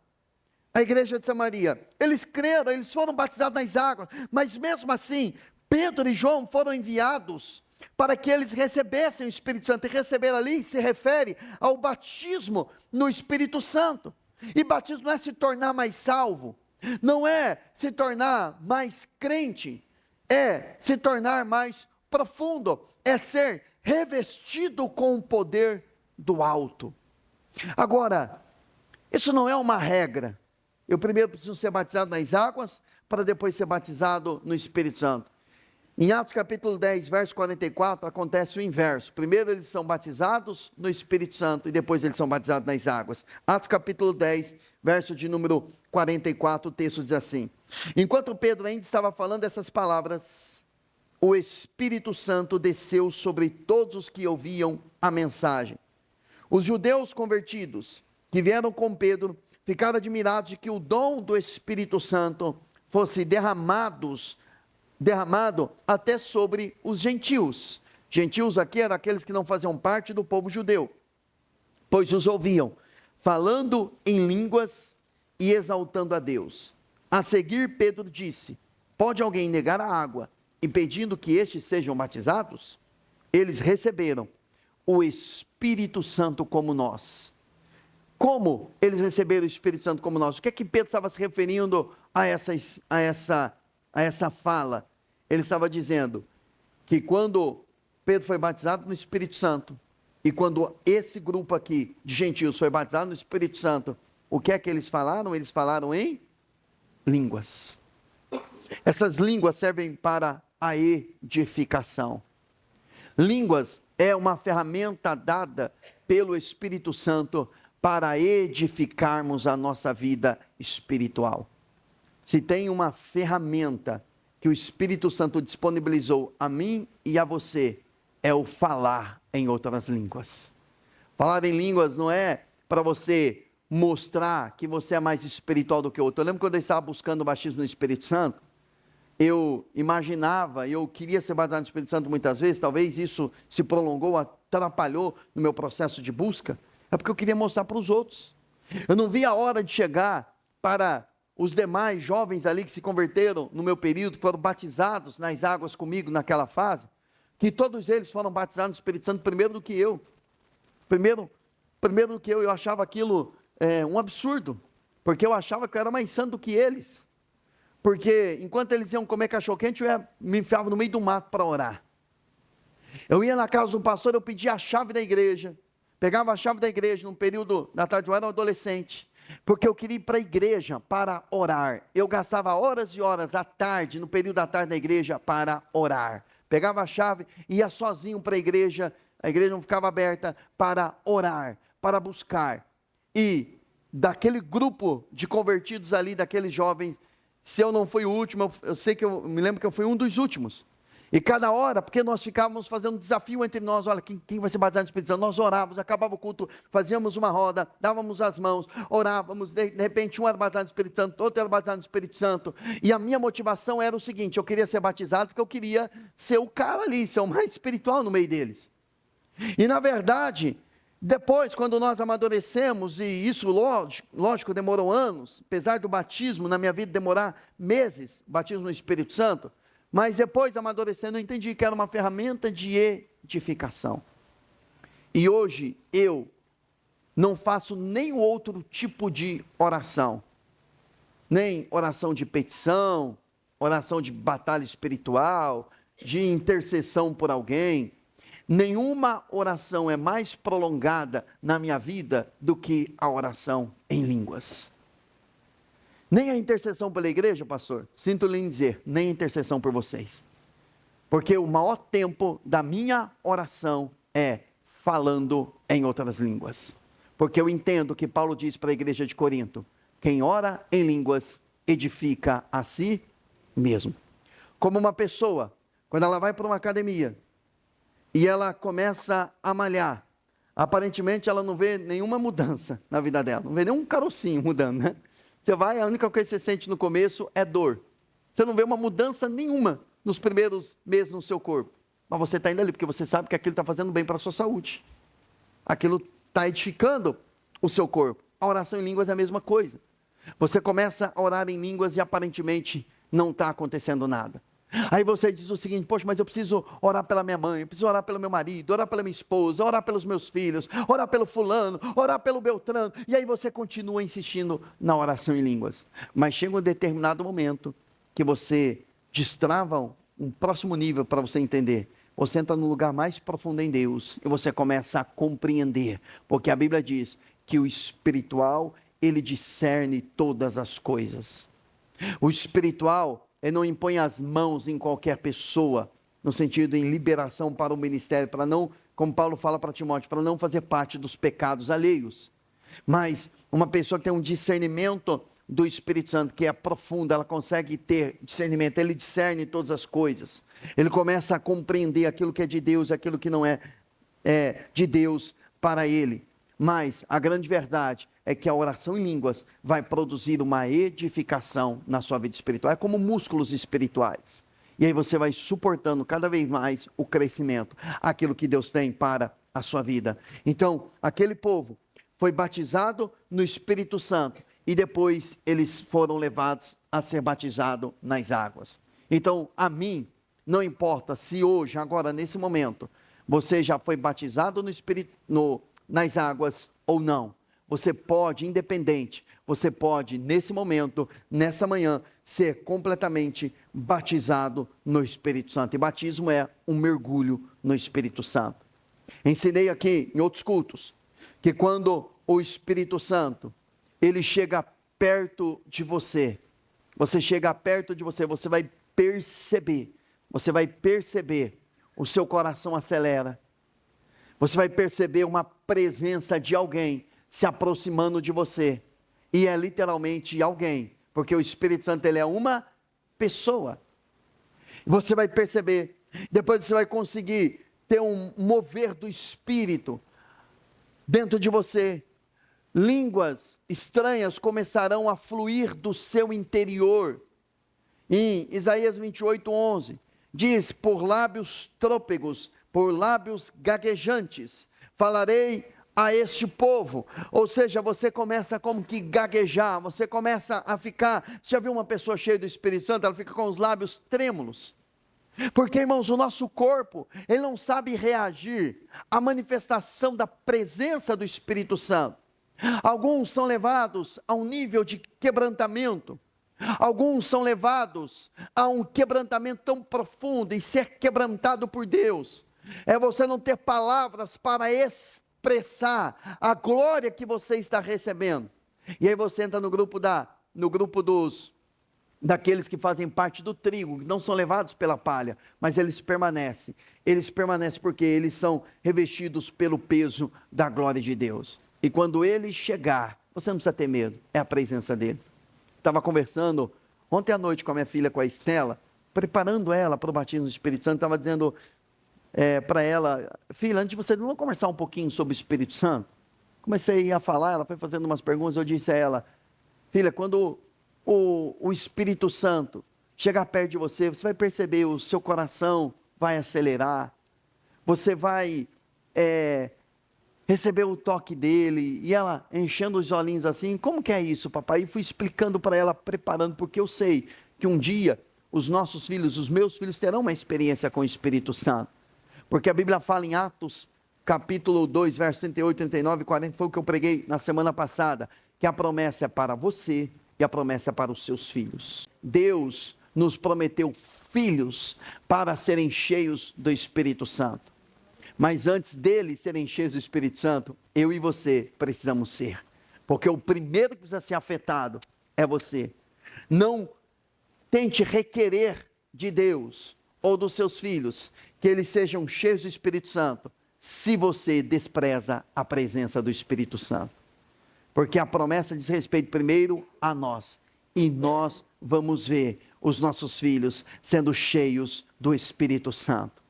a igreja de Samaria, eles creram, eles foram batizados nas águas, mas mesmo assim, Pedro e João foram enviados para que eles recebessem o Espírito Santo. E receber ali se refere ao batismo no Espírito Santo. E batismo não é se tornar mais salvo, não é se tornar mais crente, é se tornar mais profundo, é ser revestido com o poder do alto. Agora, isso não é uma regra. Eu primeiro preciso ser batizado nas águas, para depois ser batizado no Espírito Santo. Em Atos capítulo 10, verso 44, acontece o inverso. Primeiro eles são batizados no Espírito Santo e depois eles são batizados nas águas. Atos capítulo 10, verso de número 44, o texto diz assim: enquanto Pedro ainda estava falando essas palavras, o Espírito Santo desceu sobre todos os que ouviam a mensagem. Os judeus convertidos que vieram com Pedro ficaram admirados de que o dom do Espírito Santo fosse derramado até sobre os gentios. Gentios aqui eram aqueles que não faziam parte do povo judeu, pois os ouviam, falando em línguas e exaltando a Deus. A seguir Pedro disse: pode alguém negar a água, impedindo que estes sejam batizados? Eles receberam o Espírito Santo como nós. Como eles receberam o Espírito Santo como nós? O que é que Pedro estava se referindo a essa fala? Ele estava dizendo que quando Pedro foi batizado no Espírito Santo, e quando esse grupo aqui de gentios foi batizado no Espírito Santo, o que é que eles falaram? Eles falaram em línguas. Essas línguas servem para a edificação. Línguas é uma ferramenta dada pelo Espírito Santo para edificarmos a nossa vida espiritual. Se tem uma ferramenta que o Espírito Santo disponibilizou a mim e a você, é o falar em outras línguas. Falar em línguas não é para você mostrar que você é mais espiritual do que o outro. Eu lembro quando eu estava buscando o batismo no Espírito Santo, eu imaginava, eu queria ser batizado no Espírito Santo muitas vezes, talvez isso se prolongou, atrapalhou no meu processo de busca, é porque eu queria mostrar para os outros. Eu não via a hora de chegar para os demais jovens ali que se converteram no meu período, foram batizados nas águas comigo naquela fase, que todos eles foram batizados no Espírito Santo primeiro do que eu. Primeiro do que eu achava aquilo um absurdo, porque eu achava que eu era mais santo do que eles. Porque enquanto eles iam comer cachorro-quente, eu me enfiava no meio do mato para orar. Eu ia na casa do pastor, eu pedia a chave da igreja, pegava a chave da igreja num período da tarde, eu era um adolescente, porque eu queria ir para a igreja para orar. Eu gastava horas e horas à tarde, no período da tarde da igreja, para orar. Pegava a chave, ia sozinho para a igreja não ficava aberta, para orar, para buscar. E daquele grupo de convertidos ali, daqueles jovens, se eu não fui o último, eu sei que eu me lembro que eu fui um dos últimos. E cada hora, porque nós ficávamos fazendo um desafio entre nós, olha, quem vai ser batizado no Espírito Santo? Nós orávamos, acabava o culto, fazíamos uma roda, dávamos as mãos, orávamos, de repente um era batizado no Espírito Santo, outro era batizado no Espírito Santo, e a minha motivação era o seguinte, eu queria ser batizado porque eu queria ser o cara ali, ser o mais espiritual no meio deles. E na verdade, depois quando nós amadurecemos, e isso lógico demorou anos, apesar do batismo na minha vida demorar meses, batismo no Espírito Santo, mas depois amadurecendo eu entendi que era uma ferramenta de edificação. E hoje eu não faço nenhum outro tipo de oração, nem oração de petição, oração de batalha espiritual, de intercessão por alguém. Nenhuma oração é mais prolongada na minha vida do que a oração em línguas. Nem a intercessão pela igreja, pastor, sinto lhe dizer, nem a intercessão por vocês. Porque o maior tempo da minha oração é falando em outras línguas. Porque eu entendo que Paulo diz para a igreja de Corinto, quem ora em línguas edifica a si mesmo. Como uma pessoa, quando ela vai para uma academia, e ela começa a malhar, aparentemente ela não vê nenhuma mudança na vida dela, não vê nenhum carocinho mudando, né? Você vai, a única coisa que você sente no começo é dor. Você não vê uma mudança nenhuma nos primeiros meses no seu corpo. Mas você está indo ali, porque você sabe que aquilo está fazendo bem para a sua saúde. Aquilo está edificando o seu corpo. A oração em línguas é a mesma coisa. Você começa a orar em línguas e aparentemente não está acontecendo nada. Aí você diz o seguinte, poxa, mas eu preciso orar pela minha mãe, eu preciso orar pelo meu marido, orar pela minha esposa, orar pelos meus filhos, orar pelo fulano, orar pelo Beltrano, e aí você continua insistindo na oração em línguas. Mas chega um determinado momento que você destrava um próximo nível para você entender. Você entra no lugar mais profundo em Deus e você começa a compreender, porque a Bíblia diz que o espiritual, ele discerne todas as coisas. O espiritual, ele não impõe as mãos em qualquer pessoa, no sentido em liberação para o ministério, para não, como Paulo fala para Timóteo, para não fazer parte dos pecados alheios. Mas uma pessoa que tem um discernimento do Espírito Santo, que é profundo, ela consegue ter discernimento, ele discerne todas as coisas. Ele começa a compreender aquilo que é de Deus, aquilo que não é de Deus para ele. Mas a grande verdade é que a oração em línguas vai produzir uma edificação na sua vida espiritual. É como músculos espirituais. E aí você vai suportando cada vez mais o crescimento, aquilo que Deus tem para a sua vida. Então, aquele povo foi batizado no Espírito Santo e depois eles foram levados a ser batizados nas águas. Então, a mim, não importa se hoje, agora, nesse momento, você já foi batizado no Espírito, nas águas ou não. você pode, independente, você pode, nesse momento, nessa manhã, ser completamente batizado no Espírito Santo. E batismo é um mergulho no Espírito Santo. Ensinei aqui em outros cultos, que quando o Espírito Santo, ele chega perto de você, você chega perto de você, você vai perceber, o seu coração acelera, você vai perceber uma presença de alguém se aproximando de você, e é literalmente alguém, porque o Espírito Santo ele é uma pessoa, você vai perceber, depois você vai conseguir ter um mover do Espírito dentro de você, línguas estranhas começarão a fluir do seu interior. Em Isaías 28:11, diz: por lábios trôpegos, por lábios gaguejantes, falarei a este povo. Ou seja, você começa como que gaguejar, você começa a ficar, você já viu uma pessoa cheia do Espírito Santo, ela fica com os lábios trêmulos, porque, irmãos, o nosso corpo, ele não sabe reagir à manifestação da presença do Espírito Santo. Alguns são levados a um nível de quebrantamento, alguns são levados a um quebrantamento tão profundo, e ser quebrantado por Deus, é você não ter palavras para expressar a glória que você está recebendo, e aí você entra no grupo daqueles que fazem parte do trigo, que não são levados pela palha, mas eles permanecem porque eles são revestidos pelo peso da glória de Deus, e quando ele chegar, você não precisa ter medo, é a presença dele. Estava conversando ontem à noite com a minha filha, com a Estela, preparando ela para o batismo do Espírito Santo, estava dizendo para ela: filha, antes de você, vamos conversar um pouquinho sobre o Espírito Santo? Comecei a falar, ela foi fazendo umas perguntas, eu disse a ela: filha, quando o Espírito Santo chegar perto de você, você vai perceber, o seu coração vai acelerar, você vai receber o toque dele, e ela enchendo os olhinhos assim: como que é isso, papai? E fui explicando para ela, preparando, porque eu sei que um dia os nossos filhos, os meus filhos terão uma experiência com o Espírito Santo, porque a Bíblia fala em Atos, capítulo 2, versos 38, 39 e 40, foi o que eu preguei na semana passada, que a promessa é para você, e a promessa é para os seus filhos. Deus nos prometeu filhos para serem cheios do Espírito Santo, mas antes deles serem cheios do Espírito Santo, eu e você precisamos ser, porque o primeiro que precisa ser afetado é você. Não tente requerer de Deus ou dos seus filhos que eles sejam cheios do Espírito Santo, se você despreza a presença do Espírito Santo, porque a promessa diz respeito primeiro a nós, e nós vamos ver os nossos filhos sendo cheios do Espírito Santo,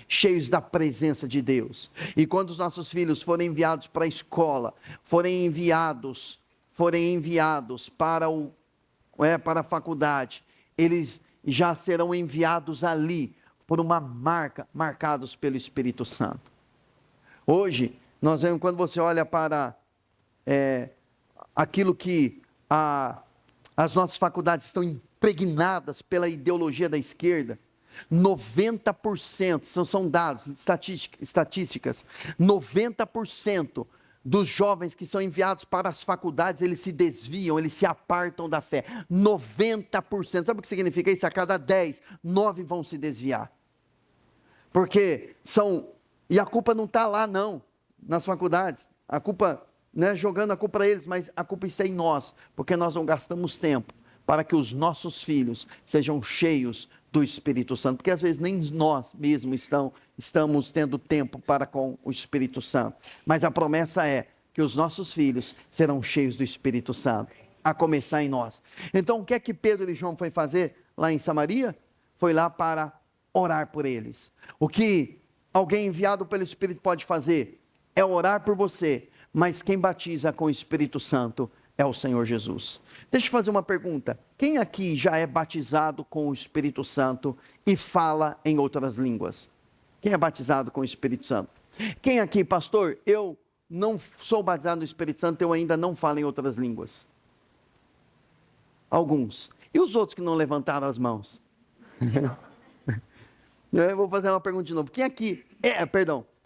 cheios da presença de Deus. E quando os nossos filhos forem enviados para a escola, forem enviados para a faculdade, eles já serão enviados ali por uma marca, marcados pelo Espírito Santo. Hoje, nós vemos, quando você olha para aquilo que as nossas faculdades estão impregnadas pela ideologia da esquerda, 90%, são dados, estatísticas, 90% dos jovens que são enviados para as faculdades, eles se desviam, eles se apartam da fé. 90%, sabe o que significa isso? A cada 10, 9 vão se desviar, porque e a culpa não está lá não, nas faculdades, a culpa, não é jogando a culpa para eles, mas a culpa está em nós, porque nós não gastamos tempo para que os nossos filhos sejam cheios do Espírito Santo, porque às vezes nem nós mesmos estamos tendo tempo para com o Espírito Santo, mas a promessa é que os nossos filhos serão cheios do Espírito Santo, a começar em nós. Então o que é que Pedro e João foi fazer lá em Samaria? Foi lá para orar por eles. O que alguém enviado pelo Espírito pode fazer é orar por você, mas quem batiza com o Espírito Santo é o Senhor Jesus. Deixa eu fazer uma pergunta: quem aqui já é batizado com o Espírito Santo e fala em outras línguas? Quem é batizado com o Espírito Santo? Quem aqui, pastor, eu não sou batizado no Espírito Santo, eu ainda não falo em outras línguas? Alguns. E os outros que não levantaram as mãos? Eu vou fazer uma pergunta de novo. Quem aqui,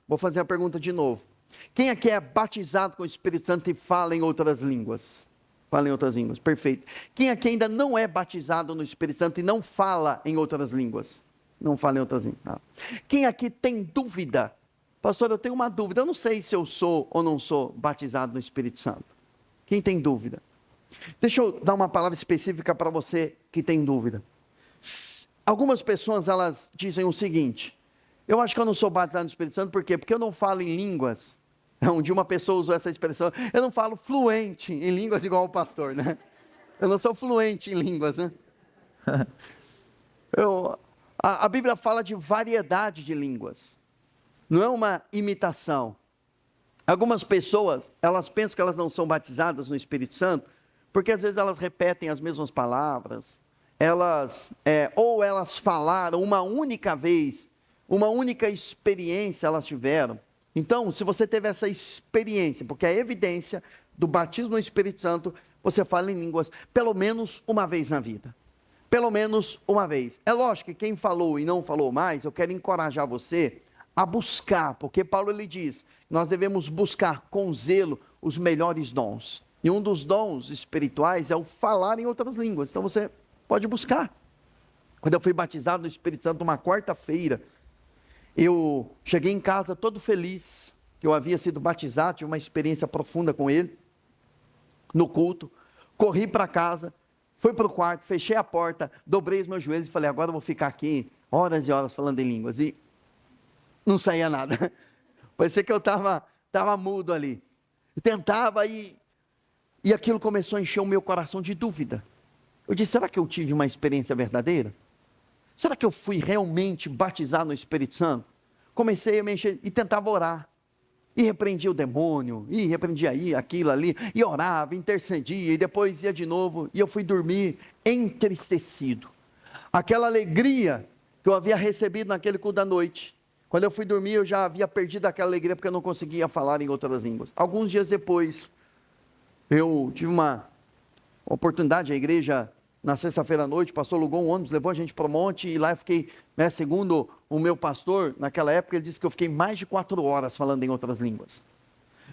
vou fazer a pergunta de novo. Quem aqui é batizado com o Espírito Santo e fala em outras línguas? Fala em outras línguas, perfeito. Quem aqui ainda não é batizado no Espírito Santo e não fala em outras línguas? Não fala em outras línguas. Não. Quem aqui tem dúvida? Pastor, eu tenho uma dúvida, eu não sei se eu sou ou não sou batizado no Espírito Santo. Quem tem dúvida? Deixa eu dar uma palavra específica para você que tem dúvida. Algumas pessoas, elas dizem o seguinte: eu acho que eu não sou batizado no Espírito Santo, por quê? Porque eu não falo em línguas. Um dia uma pessoa usou essa expressão: eu não falo fluente em línguas igual o pastor, né? Eu não sou fluente em línguas, né? A Bíblia fala de variedade de línguas, não é uma imitação. Algumas pessoas, elas pensam que elas não são batizadas no Espírito Santo, porque às vezes elas repetem as mesmas palavras, ou elas falaram uma única vez, uma única experiência elas tiveram. Então, se você teve essa experiência, porque a evidência do batismo no Espírito Santo, você fala em línguas pelo menos uma vez na vida. Pelo menos uma vez. É lógico que quem falou e não falou mais, eu quero encorajar você a buscar, porque Paulo ele diz, nós devemos buscar com zelo os melhores dons. E um dos dons espirituais é o falar em outras línguas. Então você pode buscar. Quando eu fui batizado no Espírito Santo, uma quarta-feira, eu cheguei em casa todo feliz, que eu havia sido batizado, tive uma experiência profunda com ele, no culto, corri para casa, fui para o quarto, fechei a porta, dobrei os meus joelhos e falei, agora eu vou ficar aqui horas e horas falando em línguas, e não saía nada, parecia que eu estava mudo ali, e tentava, e aquilo começou a encher o meu coração de dúvida. Eu disse, será que eu tive uma experiência verdadeira? Será que eu fui realmente batizado no Espírito Santo? Comecei a me encher e tentava orar. E repreendia o demônio, e repreendia aquilo ali, e orava, intercedia, e depois ia de novo, e eu fui dormir entristecido. Aquela alegria que eu havia recebido naquele culto da noite, quando eu fui dormir eu já havia perdido aquela alegria, porque eu não conseguia falar em outras línguas. Alguns dias depois, eu tive uma oportunidade, a igreja, na sexta-feira à noite, o pastor alugou um ônibus, levou a gente para o monte, e lá eu fiquei, segundo o meu pastor, naquela época, ele disse que eu fiquei mais de 4 horas falando em outras línguas.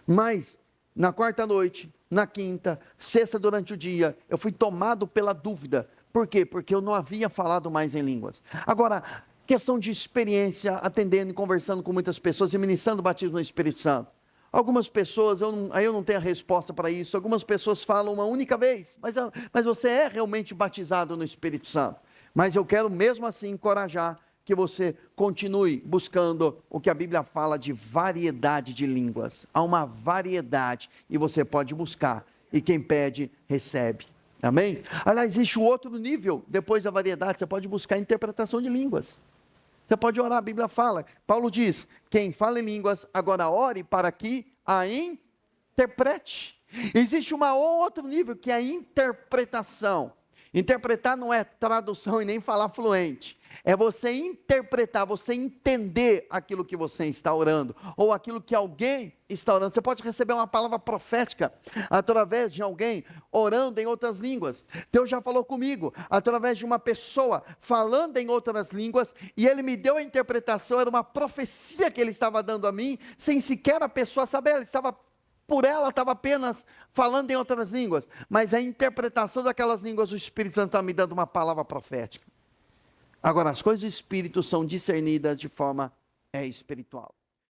Mas, na quarta noite, na quinta, sexta durante o dia, eu fui tomado pela dúvida. Por quê? Porque eu não havia falado mais em línguas. Agora, questão de experiência, atendendo e conversando com muitas pessoas e ministrando o batismo no Espírito Santo. Algumas pessoas, eu não tenho a resposta para isso, algumas pessoas falam uma única vez, mas você é realmente batizado no Espírito Santo. Mas eu quero mesmo assim encorajar que você continue buscando o que a Bíblia fala de variedade de línguas. Há uma variedade e você pode buscar, e quem pede, recebe. Amém? Aliás, existe o outro nível, depois da variedade, você pode buscar interpretação de línguas. Você pode orar, a Bíblia fala, Paulo diz, quem fala em línguas, agora ore para que a interprete. Existe um outro nível, que é a interpretação. Interpretar não é tradução e nem falar fluente. É você interpretar, você entender aquilo que você está orando, ou aquilo que alguém está orando. Você pode receber uma palavra profética através de alguém orando em outras línguas. Deus já falou comigo, através de uma pessoa falando em outras línguas, e Ele me deu a interpretação, era uma profecia que Ele estava dando a mim, sem sequer a pessoa saber, ela estava apenas falando em outras línguas, mas a interpretação daquelas línguas, o Espírito Santo está me dando uma palavra profética. Agora, as coisas do Espírito são discernidas de forma espiritual.